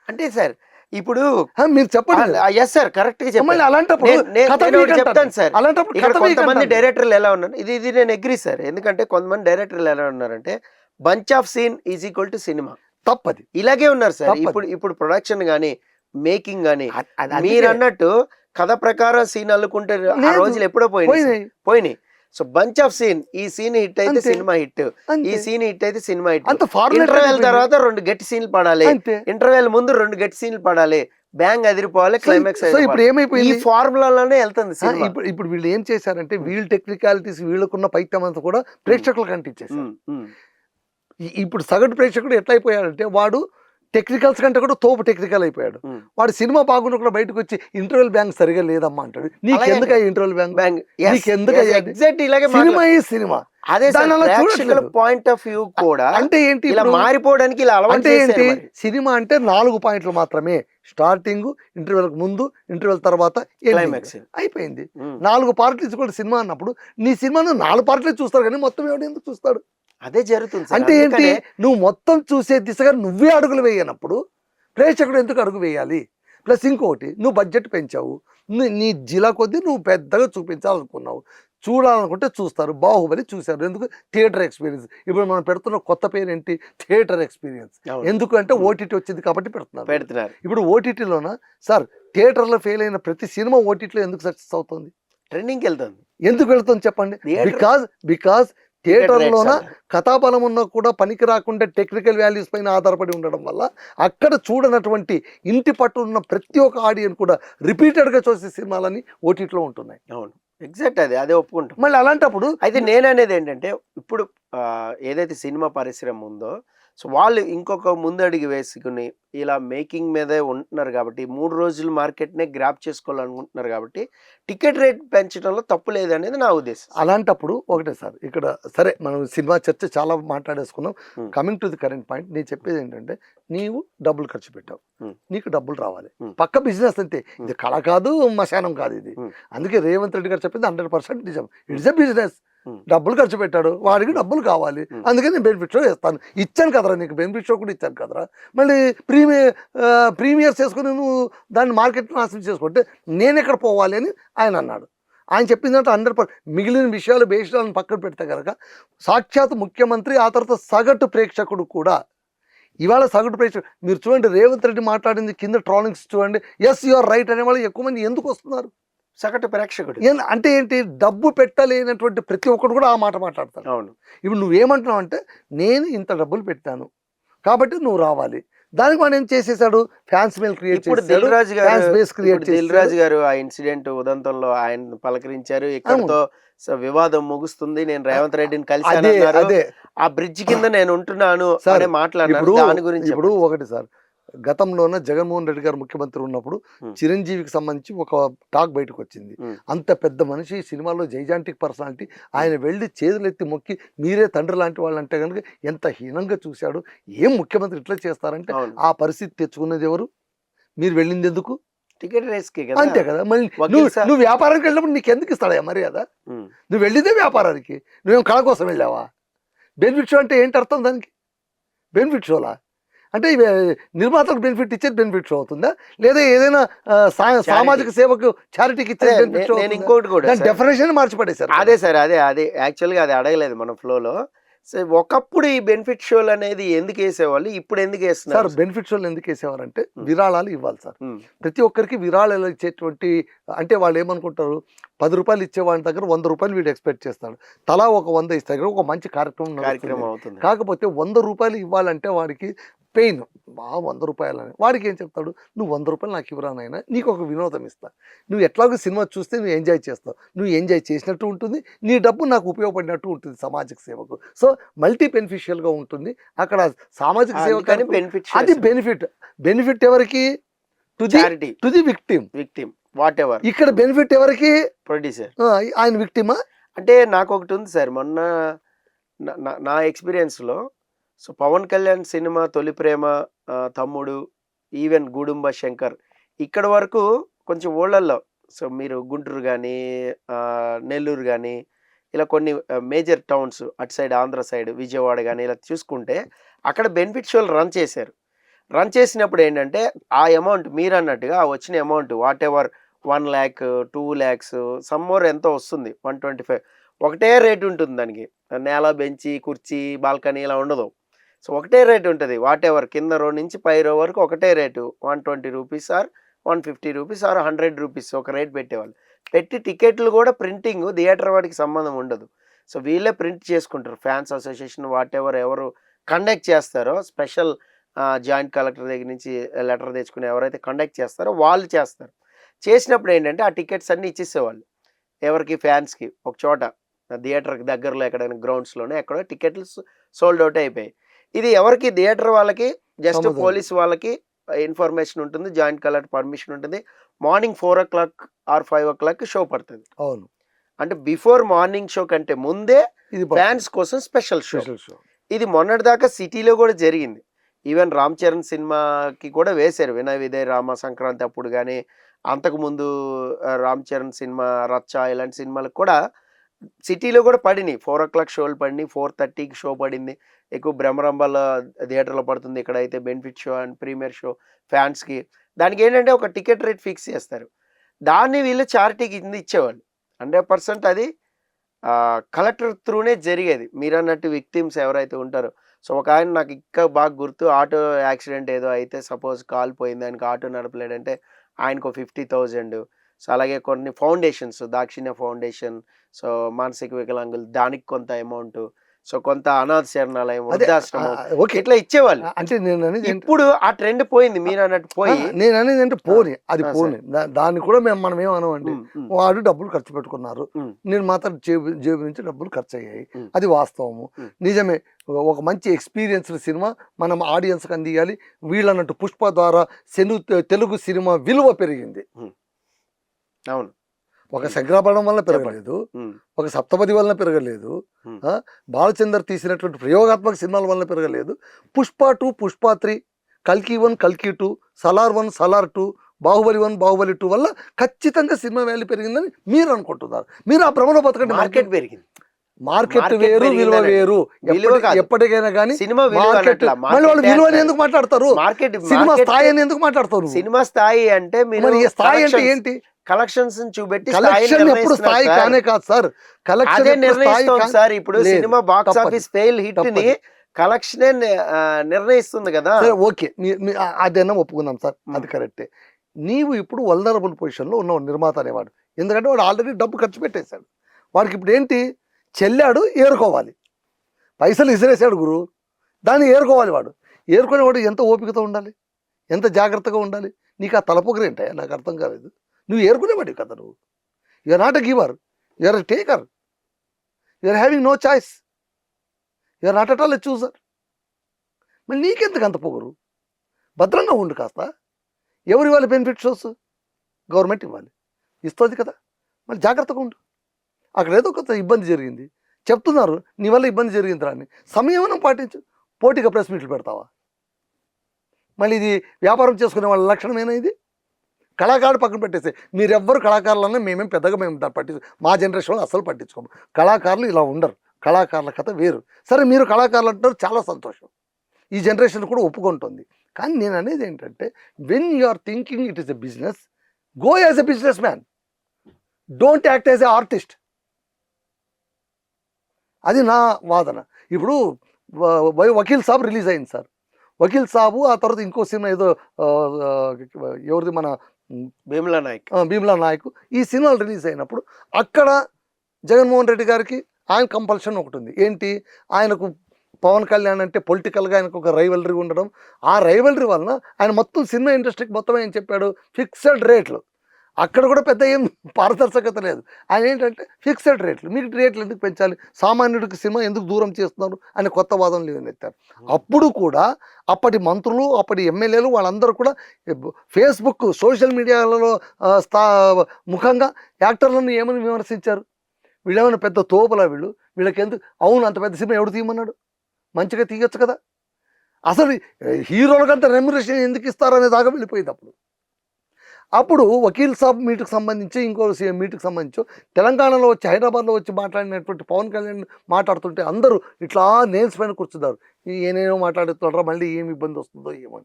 అంటే సార్ ఇప్పుడు మీరు చెప్పండి. ఎస్ సార్, కరెక్ట్ గా చెప్పండి. అలాంటప్పుడు చెప్తాను సార్, ఇక్కడ కొంతమంది డైరెక్టర్లు ఎలా ఉన్నారు, ఇది నేను అగ్రీ సార్. ఎందుకంటే కొంతమంది డైరెక్టర్లు ఎలా ఉన్నారంటే bunch of scene is equal to cinema, తప్పది ఇలాగే ఉన్నారు సార్. ఇప్పుడు ప్రొడక్షన్ గానీ మేకింగ్ గానీ మీరు అన్నట్టు కథ ప్రకారం సీన్ అల్లుకుంటే ఆ రోజులు ఎప్పుడో పోయినాయి. సో బంచ్ ఆఫ్ సీన్, ఈ సీన్ హిట్ అయితే సినిమా హిట్, ఈ సీన్ హిట్ అయితే సినిమా హిట్. ఇంటర్వెల్ తర్వాత 2 గట్టి సీన్లు పడాలి, ఇంటర్వెల్ ముందు 2 గట్టి సీన్లు పడాలి, బ్యాంగ్ అదిరిపోవాలి, క్లైమాక్స్. ఇప్పుడు ఏమైపోయింది, ఈ ఫార్ములాలోనే వెళ్తుంది. ఇప్పుడు వీళ్ళు ఏం చేశారంటే వీళ్ళ టెక్నికాలిటీస్ వీళ్ళకున్న పైత్యం అంతా కూడా ప్రేక్షకులకు అంటించేశారు. ఇప్పుడు సగటు ప్రేక్షకుడు ఎట్లా అయిపోయాడంటే వాడు టెక్నికల్స్ కంటే కూడా తోపు టెక్నికల్ అయిపోయాడు. వాడు సినిమా బాగున్నా కూడా బయటకు వచ్చి ఇంటర్వెల్ బ్యాంక్ సరిగా లేదమ్మా అంటాడు. నీకెందుకు ఇంటర్వెల్ బ్యాంక్, నీకెందుకు సినిమా ఈ సినిమా. అదే పాయింట్ ఆఫ్ వ్యూ కూడా అంటే ఏంటి, ఇలా మారిపోవడానికి అంటే ఏంటి, సినిమా అంటే 4 పాయింట్లు మాత్రమే, స్టార్టింగ్, ఇంటర్వెల్ ముందు, ఇంటర్వెల్ తర్వాత అయిపోయింది. 4 పార్ట్లు కూడా సినిమా అన్నప్పుడు నీ సినిమాను 4 పార్ట్లే చూస్తారు కానీ మొత్తం ఎవడు ఎందుకు చూస్తాడు. అదే జరుగుతుంది. అంటే ఏంటి, నువ్వు మొత్తం చూసే దిశగా నువ్వే అడుగులు వేయనప్పుడు ప్రేక్షకుడు ఎందుకు అడుగు వేయాలి. ప్లస్ ఇంకోటి, నువ్వు బడ్జెట్ పెంచావు, నీ జిల్లా కొద్దీ నువ్వు పెద్దగా చూపించాలనుకున్నావు, చూడాలనుకుంటే చూస్తారు. బాహుబలి చూశారు, ఎందుకు, థియేటర్ ఎక్స్పీరియన్స్. ఇప్పుడు మనం పెడుతున్న కొత్త పేరు ఏంటి, థియేటర్ ఎక్స్పీరియన్స్. ఎందుకు అంటే ఓటీటీ వచ్చింది కాబట్టి పెడుతున్నారు. ఇప్పుడు ఓటీటీలోన సార్ థియేటర్లో ఫెయిల్ అయిన ప్రతి సినిమా ఓటీటీలో ఎందుకు సక్సెస్ అవుతుంది, ట్రెండింగ్కి వెళ్తుంది. ఎందుకు వెళ్తుంది చెప్పండి. బికాజ్ థియేటర్లోన కథాబలం ఉన్నా కూడా పనికి రాకుండా టెక్నికల్ వాల్యూస్ పైన ఆధారపడి ఉండడం వల్ల అక్కడ చూడనటువంటి ఇంటి పట్టు ఉన్న ప్రతి ఒక్క ఆడియన్స్ కూడా రిపీటెడ్గా చూసే సినిమాలని ఓటీటీలో ఉంటున్నాయి. అవును, ఎగ్జాక్ట్ అదే ఒప్పుకుంటాం. మళ్ళీ అలాంటప్పుడు అయితే నేను అనేది ఏంటంటే, ఇప్పుడు ఏదైతే సినిమా పరిశ్రమ ఉందో, సో వాళ్ళు ఇంకొక ముందడుగు వేసుకుని ఇలా మేకింగ్ మీదే ఉంటున్నారు కాబట్టి 3 రోజులు మార్కెట్నే గ్రాప్ చేసుకోవాలనుకుంటున్నారు కాబట్టి టికెట్ రేట్ పెంచడంలో తప్పు లేదనేది నా ఉద్దేశం. అలాంటప్పుడు ఒకటే సార్, ఇక్కడ సరే మనం సినిమా చర్చ చాలా మాట్లాడేసుకున్నాం. Coming to the current point, నేను చెప్పేది ఏంటంటే, నీవు డబ్బులు ఖర్చు పెట్టావు, నీకు డబ్బులు రావాలి. పక్క బిజినెస్ అంతే, ఇది కళ కాదు, మశానం కాదు ఇది. అందుకే రేవంత్ రెడ్డి గారు చెప్పింది 100% నిజం. It's a business. డబ్బులు ఖర్చు పెట్టాడు, వాడికి డబ్బులు కావాలి, అందుకని నేను బెనిఫిట్ షో ఇస్తాను. ఇచ్చాను కదరా నీకు, బెనిఫిట్ షో కూడా ఇచ్చాను కదరా, మళ్ళీ ప్రీమియర్స్ చేసుకుని నువ్వు దాన్ని మార్కెట్ నాశనం చేసుకుంటే నేను ఎక్కడ పోవాలి అని ఆయన అన్నాడు. ఆయన చెప్పిందంటే 100%. మిగిలిన విషయాలు బేషాలను పక్కన పెడితే కనుక సాక్షాత్ ముఖ్యమంత్రి, ఆ తర్వాత సగటు ప్రేక్షకుడు కూడా, ఇవాళ సగటు ప్రేక్షకుడు మీరు చూడండి, రేవంత్ రెడ్డి మాట్లాడింది కింద ట్రోలింగ్స్ చూడండి, ఎస్ యు ఆర్ రైట్ అనే వాళ్ళు ఎక్కువ మంది ఎందుకు వస్తున్నారు? సగటు ప్రేక్షకుడు అంటే ఏంటి, డబ్బు పెట్టలేనటువంటి ప్రతి ఒక్కరు కూడా ఆ మాట మాట్లాడతారు. అవును. ఇప్పుడు నువ్వేమంటున్నావు అంటే నేను ఇంత డబ్బులు పెట్టాను కాబట్టి నువ్వు రావాలి, దానికి వాడు ఏం చేసేసాడు, ఫ్యాన్స్ మెయిల్ క్రియేట్ ఇప్పుడు చేశాడు, దిల్ రాజు గారు, ఫ్యాన్స్ బేస్ క్రియేట్ దిల్ చేశాడు. రాజు గారు ఆ ఇన్సిడెంట్ ఉదంతంలో ఆయన పలకరించారు, ఇక్కడతో వివాదం ముగుస్తుంది, నేను రేవంత్ రెడ్డిని కలిసి అదే ఆ బ్రిడ్జ్ కింద నేను ఉంటున్నాను అని మాట్లాడారు. దాని గురించి ఇప్పుడు ఒకటి సార్, గతంలోన జగన్మోహన్ రెడ్డి గారు ముఖ్యమంత్రి ఉన్నప్పుడు చిరంజీవికి సంబంధించి ఒక టాక్ బయటకు వచ్చింది. అంత పెద్ద మనిషి, సినిమాలో జైజాంటిక్ పర్సనాలిటీ, ఆయన వెళ్ళి చేతులెత్తి మొక్కి మీరే తండ్రి లాంటి వాళ్ళు అంటే కనుక ఎంత హీనంగా చూశాడు. ఏం ముఖ్యమంత్రి ఇట్లా చేస్తారంటే ఆ పరిస్థితి తెచ్చుకున్నది ఎవరు? మీరు వెళ్ళింది ఎందుకు? టికెట్ రేస్కి అంతే కదా. మళ్ళీ నువ్వు వ్యాపారానికి వెళ్ళినప్పుడు నీకు ఎందుకు ఇస్తాడా మర్యాద? నువ్వు వెళ్ళిందే వ్యాపారానికి, నువ్వేం కళ కోసం వెళ్ళావా? బెనిఫిట్ షో అంటే ఏంటి అర్థం దానికి? బెనిఫిట్ షోలా అంటే నిర్మాతలకు బెనిఫిట్ ఇచ్చేది బెనిఫిట్ షో అవుతుందా, లేదా ఏదైనా సామాజిక సేవకు చారిటీకి ఇచ్చేది బెనిఫిట్ షో? ఇంకోటి కూడా డెఫినేషన్ మార్చిపడేశారు. అదే సార్, అదే యాక్చువల్గా అది అడగలేదు మన ఫ్లోలో. సో ఒకప్పుడు ఈ బెనిఫిట్ షోలు అనేది ఎందుకు వేసేవాళ్ళు, ఇప్పుడు ఎందుకు వేస్తున్నారు సార్? బెనిఫిట్ షోలు ఎందుకు వేసేవారంటే విరాళాలు ఇవ్వాలి సార్. ప్రతి ఒక్కరికి విరాళాలు ఇచ్చేటువంటి, అంటే వాళ్ళు ఏమనుకుంటారు, 10 రూపాయలు ఇచ్చే వాడి దగ్గర 100 రూపాయలు వీడు ఎక్స్పెక్ట్ చేస్తాడు, తలా ఒక 100 ఇస్తే ఒక మంచి కార్యక్రమం అవుతుంది. కాకపోతే 100 రూపాయలు ఇవ్వాలంటే వాడికి పెయిన్, 100 రూపాయలు అని. వాడికి ఏం చెప్తాడు, నువ్వు 100 రూపాయలు నాకు ఇవ్వరానైనా నీకు ఒక వినోదం ఇస్తా, నువ్వు ఎట్లాగో సినిమా చూస్తే నువ్వు ఎంజాయ్ చేస్తావు, నువ్వు ఎంజాయ్ చేసినట్టు ఉంటుంది, నీ డబ్బు నాకు ఉపయోగపడినట్టు ఉంటుంది సామాజిక సేవకు. సో మల్టీ బెనిఫిషియల్గా ఉంటుంది అక్కడ సామాజిక సేవ. అది బెనిఫిట్ ఎవరికి? To the victim what ever. ఇక్కడ బెనిఫిట్ ఎవరికి? ప్రొడ్యూసర్. ఆయన విక్టిమా? అంటే నాకు ఒకటి ఉంది సార్, మొన్న నా ఎక్స్పీరియన్స్లో, సో పవన్ కళ్యాణ్ సినిమా తొలి ప్రేమ, తమ్ముడు, ఈవెన్ గుడుంబ శంకర్, ఇక్కడ వరకు కొంచెం ఊళ్ళల్లో, సో మీరు గుంటూరు కానీ నెల్లూరు కానీ ఇలా కొన్ని మేజర్ టౌన్స్ అటు సైడ్ ఆంధ్ర సైడ్ విజయవాడ కానీ ఇలా చూసుకుంటే అక్కడ బెనిఫిట్ షోలు రన్ చేశారు. రన్ చేసినప్పుడు ఏంటంటే ఆ అమౌంట్ మీరు అన్నట్టుగా ఆ వచ్చిన amount what ever 1 lakh 2 lakhs some more ఎంతో వస్తుంది, 125 ఒకటే రేట్ ఉంటుంది దానికి, నేల బెంచి కుర్చీ బాల్కనీ ఇలా ఉండదు. సో ఒకటే రేట్ ఉంటుంది, వాట్ ఎవర్ కింద రో నుంచి పై రో వరకు ఒకటే rate, 120 rupees or 150 rupees or 100 rupees ఒక రేట్ పెట్టేవాళ్ళు. పెట్టి టికెట్లు కూడా ప్రింటింగ్ థియేటర్ వాడికి సంబంధం ఉండదు, సో వీళ్ళే ప్రింట్ చేసుకుంటారు. ఫ్యాన్స్ అసోసియేషన్ వాట్ ఎవర్ ఎవరు కండక్ట్ చేస్తారో, స్పెషల్ జాయింట్ కలెక్టర్ దగ్గర నుంచి లెటర్ తెచ్చుకుని ఎవరైతే కండక్ట్ చేస్తారో వాళ్ళు చేస్తారు. చేసినప్పుడు ఏంటంటే ఆ టికెట్స్ అన్నీ ఇచ్చేసేవాళ్ళు ఎవరికి, ఫ్యాన్స్కి. ఒక చోట థియేటర్కి దగ్గరలో ఎక్కడైనా గ్రౌండ్స్లోనే ఎక్కడో టికెట్లు సోల్డ్ అవుట్ అయిపోయాయి. ఇది ఎవరికి, థియేటర్ వాళ్ళకి, జస్ట్ పోలీస్ వాళ్ళకి ఇన్ఫర్మేషన్ ఉంటుంది, జాయింట్ కలెక్టర్ పర్మిషన్ ఉంటుంది. Morning 4 o'clock or 5 o'clock show పడుతుంది. అవును, అంటే బిఫోర్ మార్నింగ్ షో కంటే ముందే ఫ్యాన్స్ కోసం స్పెషల్ షో. ఇది మొన్నటిదాకా సిటీలో కూడా జరిగింది. ఈవెన్ రామ్ చరణ్ సినిమాకి కూడా వేశారు, వినయ్ విజయ్ రామ సంక్రాంతి అప్పుడు కానీ, అంతకుముందు రామ్ చరణ్ సినిమా రచ్చ ఇలాంటి సినిమాలకు కూడా సిటీలో కూడా పడినాయి. 4 o'clock షోలు పడినాయి, 4:30కి షో పడింది. ఎక్కువ బ్రహ్మరంభాల థియేటర్లో పడుతుంది, ఇక్కడైతే benefit show and premiere show ఫ్యాన్స్కి. దానికి ఏంటంటే ఒక టికెట్ రేట్ ఫిక్స్ చేస్తారు, దాన్ని వీళ్ళు చారిటీకి కింద ఇచ్చేవాళ్ళు. 100% అది కలెక్టర్ త్రూనే జరిగేది. మీరు అన్నట్టు విక్టిమ్స్ ఎవరైతే ఉంటారో, సో ఒక ఆయన నాకు ఇంకా బాగా గుర్తు, ఆటో యాక్సిడెంట్ ఏదో అయితే సపోజ్ కాలిపోయింది, ఆయనకి ఆటో నడపలేడంటే ఆయనకు 50,000. సో అలాగే కొన్ని ఫౌండేషన్స్, దాక్షిణ్య ఫౌండేషన్, సో మానసిక వికలాంగులు దానికి కొంత అమౌంట్, సో కొంత అనాథ శరణాలయం, వృద్ధాశ్రమం ఇట్లా ఇచ్చేవాళ్ళు. అంటే నేను అనేది ఇప్పుడు ఆ ట్రెండ్ పోయింది, మీరు అన్నట్టు పోయి. నేను అనేది అంటే పోని, అది పోని, దాన్ని కూడా మనం ఏమనమండి, వాడు డబ్బులు ఖర్చు పెట్టుకున్నారు, నేను మాత్రం జేబు నుంచి డబ్బులు ఖర్చు అయ్యాయి, అది వాస్తవము, నిజమే. ఒక మంచి ఎక్స్పీరియన్స్డ్ సినిమా మనం ఆడియన్స్కి అందియాలి. వీళ్ళన్నట్టు పుష్ప ద్వారా తెలుగు సినిమా విలువ పెరిగింది. అవును, ఒక శంకరాభరణం వల్ల పెరగలేదు, ఒక సప్తపది వలన పెరగలేదు, బాలచందర్ తీసినటువంటి ప్రయోగాత్మక సినిమాల వల్ల పెరగలేదు. పుష్ప 2, పుష్ప 3, కల్కి 1, కల్కి 2, సలార్ 1, సలార్ 2, బాహుబలి 1, బాహుబలి 2 వల్ల ఖచ్చితంగా సినిమా వాల్యూ పెరిగిందని మీరు అనుకుంటున్నారు. మీరు ఆ భ్రమలో బతకండి. మార్కెట్ పెరిగింది, మార్కెట్ Market వేరు, విలువ పెరిగిందనండి. వేరు. విలువ కాదు. ఎప్పటికైనా కానీ సినిమా విలువ మార్కెట్ అనట్లా, మళ్ళీ వాళ్ళు మార్కెట్ విలువ అని ట్యాగ్ ఎందుకు మాట్లాడతారు? మార్కెట్ సినిమా మార్కెట్ స్థాయి అని ఎందుకు మాట్లాడతారు నువ్వు? సినిమా స్థాయి అంటే మీరు మరి ఈ స్థాయి అంటే ఏంటి? కలెక్షన్స్ చూపెట్టి కలెక్షన్ ఎప్పుడు స్థాయి కానే కాదు సార్. కలెక్షన్ అదే ఎప్పుడు స్థాయి నిర్ణయిస్తుంది సార్. ఇప్పుడు లేదు. సినిమా బాక్స్ తప్పది. ఆఫీస్ ఫెయిల్ హిట్ ని తప్పది. కలెక్షనే నిర్ణయిస్తుంది కదా. సరే ఓకే, అదైనా ఒప్పుకుందాం సార్, మ్. అది కరెక్టే. నీవు ఇప్పుడు వల్నరబుల్ పొజిషన్లో ఉన్నావు నిర్మాత అనేవాడు. ఎందుకంటే వాడు ఆల్రెడీ డబ్బు ఖర్చు పెట్టేశాడు. వాడికి ఇప్పుడు ఏంటి, చెల్లాడు ఏరుకోవాలి, పైసలు ఇసిరేసాడు గురు, దాన్ని ఏరుకోవాలి. వాడు ఏరుకునేవాడు ఎంత ఓపికతో ఉండాలి, ఎంత జాగ్రత్తగా ఉండాలి. నీకు ఆ తలపొగరు ఏంటయ్యా, నాకు అర్థం కాలేదు. నువ్వు ఏరుకునేవాడి కదా, నువ్వు you're not a giver, you're a taker, you're having no choice, you're not at all a chooser. మరి నీకెందుకు అంత పొగరు? భద్రంగా ఉండు కాస్త. ఎవరు ఇవ్వాలి బెనిఫిట్ షోస్? గవర్నమెంట్ ఇవ్వాలి, ఇస్తుంది కదా, మరి జాగ్రత్తగా ఉండు. అక్కడ ఏదో కొంత ఇబ్బంది జరిగింది చెప్తున్నారు, నీ వల్ల ఇబ్బంది జరిగింది అని సంయమనం పాటించు. పోటీగా ప్రెస్ మీట్లు పెడతావా? మళ్ళీ ఇది వ్యాపారం చేసుకునే వాళ్ళ లక్షణమేనా ఇది? కళాకారుడు పక్కన పెట్టేసి మీరెవ్వరు కళాకారులన్నా మేము దాన్ని పట్టించు, మా జనరేషన్లో అసలు పట్టించుకోము. కళాకారులు ఇలా ఉండరు, కళాకారుల కథ వేరు. సరే మీరు కళాకారులు అంటారు, చాలా సంతోషం, ఈ జనరేషన్ కూడా ఒప్పుకుంటుంది. కానీ నేను అనేది ఏంటంటే, when you are thinking it is a business, go as a business man, don't act as an artist. అది నా వాదన. ఇప్పుడు వకీల్ సాబ్ రిలీజ్ అయింది సార్, వకీల్ సాబు ఆ తర్వాత ఇంకో సినిమా ఏదో ఎవరిది, మన భీమ్లా నాయక్. ఈ సినిమాలు రిలీజ్ అయినప్పుడు అక్కడ జగన్మోహన్ రెడ్డి గారికి ఆయన కంపల్షన్ ఒకటి ఉంది. ఏంటి, ఆయనకు పవన్ కళ్యాణ్ అంటే పొలిటికల్గా ఆయనకు ఒక రైవలరీ ఉండడం. ఆ రైవలరీ వలన ఆయన మొత్తం సినిమా ఇండస్ట్రీకి మొత్తం ఏం చెప్పాడు, ఫిక్స్డ్ రేట్లు. అక్కడ కూడా పెద్ద ఏం పారదర్శకత లేదు. ఆయన ఏంటంటే ఫిక్స్డ్ రేట్లు, మీకు రేట్లు ఎందుకు పెంచాలి, సామాన్యుడికి సినిమా ఎందుకు దూరం చేస్తున్నారు అని కొత్త వాదనలు లేవనెత్తారు. అప్పుడు కూడా అప్పటి మంత్రులు, అప్పటి ఎమ్మెల్యేలు వాళ్ళందరూ కూడా ఫేస్బుక్, సోషల్ మీడియాలలో ముఖంగా యాక్టర్లను ఏమని విమర్శించారు, వీళ్ళేమైనా పెద్ద తోపలా, వీళ్ళకి ఎందుకు, అవును అంత పెద్ద సినిమా ఎవడు తీయమన్నాడు, మంచిగా తీయొచ్చు కదా. అసలు హీరోలకంతా రెమ్యునరేషన్ ఎందుకు ఇస్తారనే దాకా వెళ్ళిపోయింది. అప్పుడు వకీల్ సాబ్ మీట్కి సంబంధించి, ఇంకో మీట్కి సంబంధించి తెలంగాణలో వచ్చి, హైదరాబాద్లో వచ్చి మాట్లాడినటువంటి పవన్ కళ్యాణ్ మాట్లాడుతుంటే అందరూ ఇట్లా నేల్స్ పైన కూర్చున్నారు, ఏనేమో మాట్లాడుతున్నారా, మళ్ళీ ఏమి ఇబ్బంది వస్తుందో ఏమో.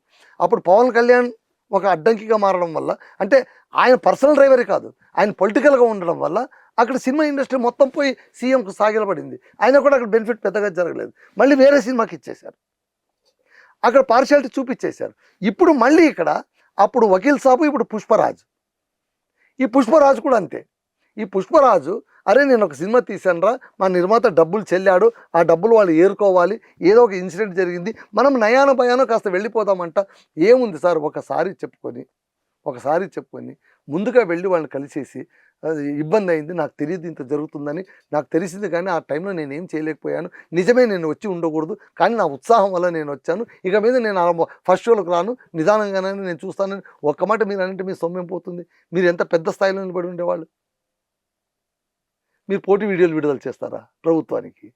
అప్పుడు పవన్ కళ్యాణ్ ఒక అడ్డంకిగా మారడం వల్ల, అంటే ఆయన పర్సనల్ డ్రైవరే కాదు, ఆయన పొలిటికల్గా ఉండడం వల్ల అక్కడ సినిమా ఇండస్ట్రీ మొత్తం పోయి సీఎంకు సాగిలపడింది. ఆయన కూడా అక్కడ బెనిఫిట్ పెద్దగా జరగలేదు. మళ్ళీ వేరే సినిమాకి ఇచ్చేశారు, అక్కడ పార్షియాలిటీ చూపించేశారు. ఇప్పుడు మళ్ళీ ఇక్కడ అప్పుడు వకీల్ సాబు, ఇప్పుడు పుష్పరాజు. ఈ పుష్పరాజు కూడా అంతే. ఈ పుష్పరాజు, అరే నేను ఒక సినిమా తీశానురా, మా నిర్మాత డబ్బులు చెల్లాడు, ఆ డబ్బులు వాళ్ళు ఏరుకోవాలి, ఏదో ఒక ఇన్సిడెంట్ జరిగింది, మనం నయానో భయానో కాస్త వెళ్ళిపోదామంట. ఏముంది సార్, ఒకసారి చెప్పుకొని ముందుగా వెళ్ళి వాళ్ళని కలిసేసి, అది ఇబ్బంది అయింది, నాకు తెలియదు ఇంత జరుగుతుందని, నాకు తెలిసింది కానీ ఆ టైంలో నేనేం చేయలేకపోయాను, నిజమే నేను వచ్చి ఉండకూడదు, కానీ నా ఉత్సాహం వల్ల నేను వచ్చాను, ఇక మీద నేను ఫస్ట్ షోలకు రాను, నిదానంగానే నేను చూస్తానని ఒక్క మాట మీరు అంటే మీ సొమ్మేం పోతుంది? మీరు ఎంత పెద్ద స్థాయిలో నిలబడి ఉండేవాళ్ళు. మీరు పోటీ వీడియోలు విడుదల చేస్తారా ప్రభుత్వానికి?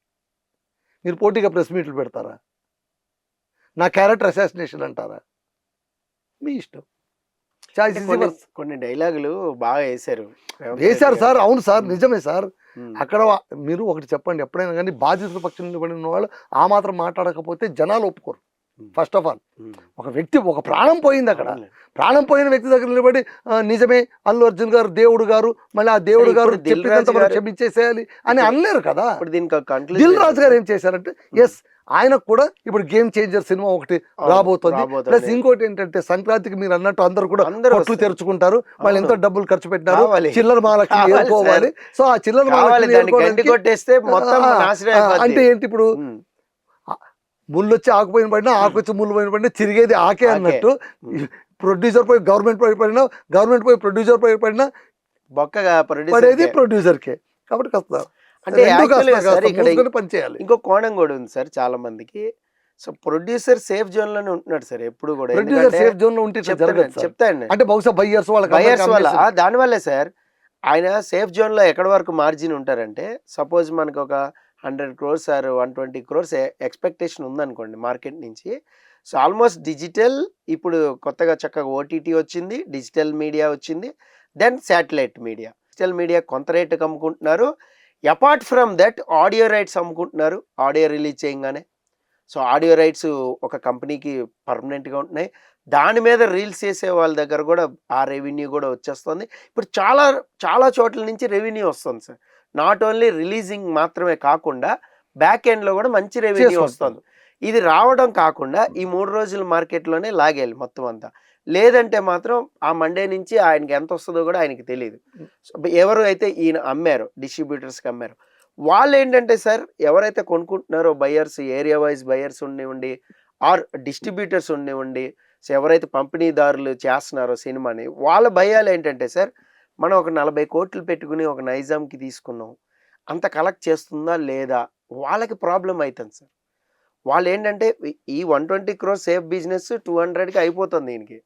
మీరు పోటీగా ప్రెస్ మీట్లు పెడతారా? నా క్యారెక్టర్ అసాసినేషన్ అంటారా? మీ ఇష్టం. కొన్ని డైలాగులు బాగా వేశారు సార్, అవును సార్, నిజమే సార్. అక్కడ మీరు ఒకటి చెప్పండి, ఎప్పుడైనా కానీ బాధితుల పక్షం నిలబడిన వాళ్ళు ఆ మాత్రం మాట్లాడకపోతే జనాలు ఒప్పుకోరు. ఫస్ట్ ఆఫ్ ఆల్ ఒక వ్యక్తి, ఒక ప్రాణం పోయింది, అక్కడ ప్రాణం పోయిన వ్యక్తి దగ్గర నిలబడి నిజమే అల్లు అర్జున్ గారు దేవుడు గారు, మళ్ళీ ఆ దేవుడు గారు చెప్పినంత మనం క్షమించేసేయాలి అని అనలేరు కదా. దిల్ రాజు గారు ఏం చేశారంటే, ఎస్ ఆయనకు కూడా ఇప్పుడు గేమ్ చేంజర్ సినిమా ఒకటి రాబోతుంది. ప్లస్ ఇంకోటి ఏంటంటే, సంక్రాంతికి మీరు అన్నట్టు అందరూ కూడా కొట్లు తెరుచుకుంటారు, వాళ్ళు ఎంతో డబ్బులు ఖర్చు పెట్టినారు, చిల్లర మహాలక్ష్మి ఏరుకోవాలి. సో ఆ చిల్లర మహాలక్ష్మి అంటే ఏంటి, ఇప్పుడు ముళ్ళు వచ్చి ఆకుపోయిన పడినా, ఆకు వచ్చి ముళ్ళు పోయిన పడినా తిరిగేది ఆకే అన్నట్టు. ప్రొడ్యూసర్ పోయి గవర్నమెంట్ పోయి పడినా, గవర్నమెంట్ పోయి ప్రొడ్యూసర్ పోయి పడినా పడేది ప్రొడ్యూసర్కే. కాబట్టి కాస్త అంటే ఇక్కడ పనిచేయాలి. ఇంకో కోణం కూడా ఉంది సార్ చాలా మందికి. సో ప్రొడ్యూసర్ సేఫ్ జోన్ లోనే ఉంటున్నాడు సార్ ఎప్పుడు కూడా. ప్రొడ్యూసర్ సేఫ్ జోన్ లో ఉంటే చెప్తాను అంటే బహుశా బయ్యర్స్ వల్ల దానివల్లే సార్. ఆయన సేఫ్ జోన్ లో ఎక్కడి వరకు మార్జిన్ ఉంటారంటే, సపోజ్ మనకు ఒక 100 crores ఆర్ 120 crores ఎక్స్పెక్టేషన్ ఉందనుకోండి మార్కెట్ నుంచి. సో ఆల్మోస్ట్ డిజిటల్, ఇప్పుడు కొత్తగా చక్కగా ఓటీటీ వచ్చింది, డిజిటల్ మీడియా వచ్చింది, then satellite media. Digital media కొంత రేటుకి అమ్ముకుంటున్నారు, apart from that audio rights అమ్ముకుంటున్నారు ఆడియో రిలీజ్ చేయగానే. సో ఆడియో రైట్స్ ఒక కంపెనీకి పర్మనెంట్గా ఉంటున్నాయి. దాని మీద రీల్స్ చేసే వాళ్ళ దగ్గర కూడా ఆ రెవెన్యూ కూడా వచ్చేస్తుంది. ఇప్పుడు చాలా చాలా చోట్ల నుంచి రెవెన్యూ వస్తుంది సార్. నాట్ ఓన్లీ రిలీజింగ్ మాత్రమే కాకుండా బ్యాక్ ఎండ్లో కూడా మంచి రెవెన్యూ వస్తుంది. ఇది రావడం కాకుండా ఈ 3 రోజుల మార్కెట్లోనే లాగేయాలి మొత్తం అంతా. లేదంటే మాత్రం ఆ మండే నుంచి ఆయనకి ఎంత వస్తుందో కూడా ఆయనకి తెలియదు. ఎవరు అయితే ఈయన అమ్మారో డిస్ట్రిబ్యూటర్స్కి అమ్మారో వాళ్ళు ఏంటంటే సార్, ఎవరైతే కొనుక్కుంటున్నారో బయర్స్, ఏరియా వైజ్ బయర్స్ ఉండివ్వండి ఆర్ డిస్ట్రిబ్యూటర్స్ ఉండివ్వండి, సో ఎవరైతే పంపిణీదారులు చేస్తున్నారో సినిమాని, వాళ్ళ భయాలు ఏంటంటే సార్, మనం ఒక 40 కోట్లు పెట్టుకుని ఒక నైజాంకి తీసుకున్నాం, అంత కలెక్ట్ చేస్తుందా లేదా, వాళ్ళకి ప్రాబ్లం అవుతుంది సార్. వాళ్ళు ఏంటంటే ఈ 120 crores సేఫ్ బిజినెస్ 200కి అయిపోతుంది దీనికి.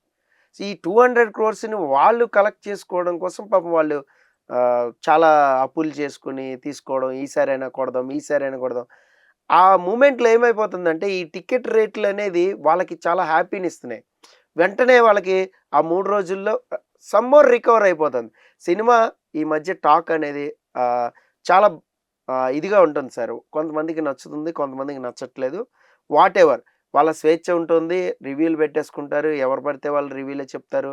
సో ఈ 200 crores వాళ్ళు కలెక్ట్ చేసుకోవడం కోసం పాపం వాళ్ళు చాలా అప్పులు చేసుకుని తీసుకోవడం, ఈసారైనా కొడదాం. ఆ మూమెంట్లో ఏమైపోతుందంటే ఈ టికెట్ రేట్లు అనేది వాళ్ళకి చాలా హ్యాపీని ఇస్తున్నాయి. వెంటనే వాళ్ళకి ఆ 3 రోజుల్లో సమ్మోర్ రికవర్ అయిపోతుంది. సినిమా ఈ మధ్య టాక్ అనేది చాలా ఇదిగా ఉంటుంది సార్. కొంతమందికి నచ్చుతుంది, కొంతమందికి నచ్చట్లేదు. వాట్ ఎవర్, వాళ్ళ స్వేచ్ఛ ఉంటుంది, రివ్యూలు పెట్టేసుకుంటారు, ఎవరు పడితే వాళ్ళు రివ్యూలే చెప్తారు.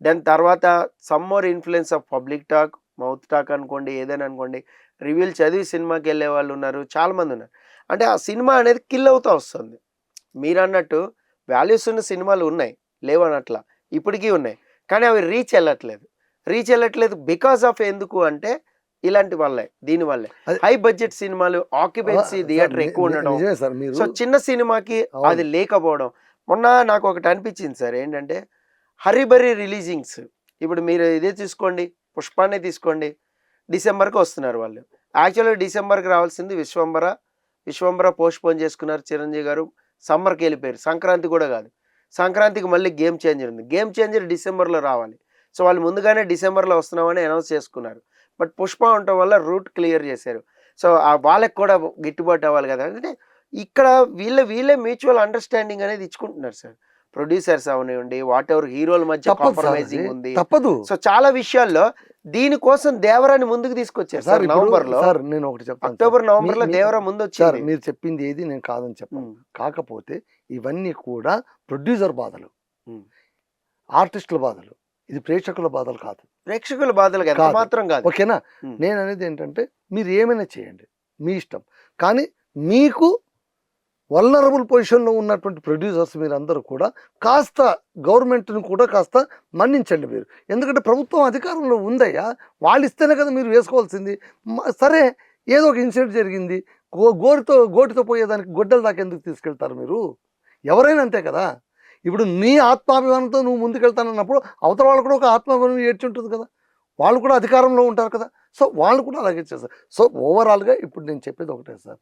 దాని తర్వాత some more influence of public talk, mouth talk అనుకోండి, ఏదైనా అనుకోండి, రివ్యూలు చదివి సినిమాకి వెళ్ళే వాళ్ళు ఉన్నారు, చాలామంది ఉన్నారు. అంటే ఆ సినిమా అనేది కిల్ అవుతూ వస్తుంది. మీరు అన్నట్టు వాల్యూస్ ఉన్న సినిమాలు ఉన్నాయి, లేవనట్లా, ఇప్పటికీ ఉన్నాయి. కానీ అవి రీచ్ వెళ్ళట్లేదు బికాస్ ఆఫ్ ఎందుకు అంటే ఇలాంటి వల్లే, దీనివల్లే హై బడ్జెట్ సినిమాలు ఆక్యుపెన్సీ థియేటర్ ఎక్కువ ఉండడం, సో చిన్న సినిమాకి అది లేకపోవడం. మొన్న నాకు ఒకటి అనిపించింది సార్, ఏంటంటే హరిబరి రిలీజింగ్స్. ఇప్పుడు మీరు ఇదే తీసుకోండి, పుష్పాన్ని తీసుకోండి, డిసెంబర్కి వస్తున్నారు వాళ్ళు. యాక్చువల్గా డిసెంబర్కి రావాల్సింది విశ్వంబర పోస్ట్పోన్ చేసుకున్నారు చిరంజీవి గారు, సమ్మర్కి వెళ్ళిపోయారు. సంక్రాంతి కూడా కాదు, సంక్రాంతికి మళ్ళీ గేమ్ చేంజర్ ఉంది, గేమ్ చేంజర్ డిసెంబర్లో రావాలి. సో వాళ్ళు ముందుగానే డిసెంబర్లో వస్తున్నామని అనౌన్స్ చేసుకున్నారు. బట్ పుష్ప ఉండటం వల్ల రూట్ క్లియర్ చేశారు. సో వాళ్ళకి కూడా గిట్టుబాటు అవ్వాలి కదా. అంటే ఇక్కడ వీళ్ళే మ్యూచువల్ అండర్స్టాండింగ్ అనేది ఇచ్చుకుంటున్నారు సార్. ప్రొడ్యూసర్స్ అవనివ్వండి, వాట్ ఎవర్, హీరోల మధ్య కాంప్రమైజింగ్ ఉంది. తప్పదు. సో చాలా విషయాల్లో దీనికోసం దేవరాని ముందుకు తీసుకొచ్చారు సార్. నవంబర్లో, నేను ఒకటి చెప్తాను, అక్టోబర్ నవంబర్లో దేవరా ముందు వచ్చారు. మీరు చెప్పింది ఏది నేను కాదని చెప్పాను. కాకపోతే ఇవన్నీ కూడా ప్రొడ్యూసర్ బాధలు, ఆర్టిస్టుల బాధలు, ఇది ప్రేక్షకుల బాధలు కాదు. ప్రేక్షకుల బాధలు మాత్రం కాదు, ఓకేనా. నేను అనేది ఏంటంటే మీరు ఏమైనా చేయండి, మీ ఇష్టం. కానీ మీకు వల్నరబుల్ పొజిషన్లో ఉన్నటువంటి ప్రొడ్యూసర్స్ మీరందరూ కూడా కాస్త గవర్నమెంట్ని కూడా కాస్త మన్నించండి మీరు. ఎందుకంటే ప్రభుత్వం అధికారంలో ఉందయ్యా, వాళ్ళు ఇస్తేనే కదా మీరు వేసుకోవాల్సింది. సరే, ఏదో ఒక ఇన్సిడెంట్ జరిగింది, గోటితో పోయేదానికి గొడ్డల దాకా ఎందుకు తీసుకెళ్తారు మీరు? ఎవరైనా అంతే కదా. ఇప్పుడు నీ ఆత్మాభిమానంతో నువ్వు ముందుకెళ్తానన్నప్పుడు అవతల వాళ్ళు కూడా ఒక ఆత్మాభిమానం ఏడ్చుంటుంది కదా, వాళ్ళు కూడా అధికారంలో ఉంటారు కదా. సో వాళ్ళు కూడా అలాగే చేస్తారు. సో ఓవరాల్గా ఇప్పుడు నేను చెప్పేది ఒకటే సార్,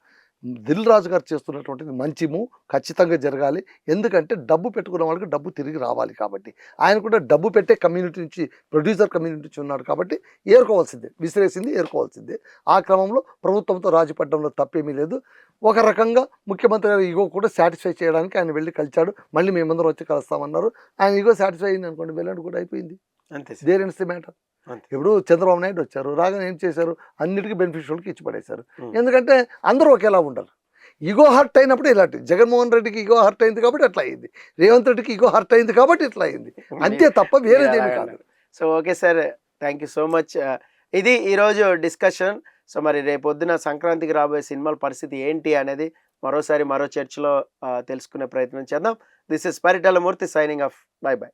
దిల్ రాజు గారు చేస్తున్నటువంటిది మంచి మూవ్ ఖచ్చితంగా జరగాలి. ఎందుకంటే డబ్బు పెట్టుకున్న వాళ్ళకి డబ్బు తిరిగి రావాలి కాబట్టి, ఆయన కూడా డబ్బు పెట్టే కమ్యూనిటీ నుంచి, ప్రొడ్యూసర్ కమ్యూనిటీ నుంచి ఉన్నాడు కాబట్టి ఏరుకోవాల్సిందే. ఆ క్రమంలో ప్రభుత్వంతో రాజీ పడడంలో తప్పేమీ లేదు. ఒక రకంగా ముఖ్యమంత్రి గారు ఈగో కూడా సాటిస్ఫై చేయడానికి ఆయన వెళ్ళి కలిచాడు. మళ్ళీ మేమందరం వచ్చి కలుస్తామన్నారు. ఆయన ఈగో సాటిస్ఫై అయింది అనుకోండి, వెళ్ళండి కూడా అయిపోయింది. అంతే, దేర్ ఎన్స్ ది మ్యాటర్. ఇప్పుడు చంద్రబాబు నాయుడు వచ్చారు, రాగానే ఏం చేశారు, అన్నిటికీ బెనిఫిషియల్కి ఇచ్చి పడేశారు. ఎందుకంటే అందరూ ఒకేలా ఉండరు. ఈగో హర్ట్ అయినప్పుడు ఇలాంటి, జగన్మోహన్ రెడ్డికి ఈగో హర్ట్ అయింది కాబట్టి అట్లా అయింది, రేవంత్ రెడ్డికి ఈగో హర్ట్ అయింది కాబట్టి ఇట్లా అయింది, అంతే తప్ప వేరేదేమీ కాదు. So okay sir, thank you so much. ఇది ఈరోజు డిస్కషన్. సో మరి రేపొద్దున సంక్రాంతికి రాబోయే సినిమాల పరిస్థితి ఏంటి అనేది మరో చర్చలో తెలుసుకునే ప్రయత్నం చేద్దాం. This is Paritala Murthy signing off. By by.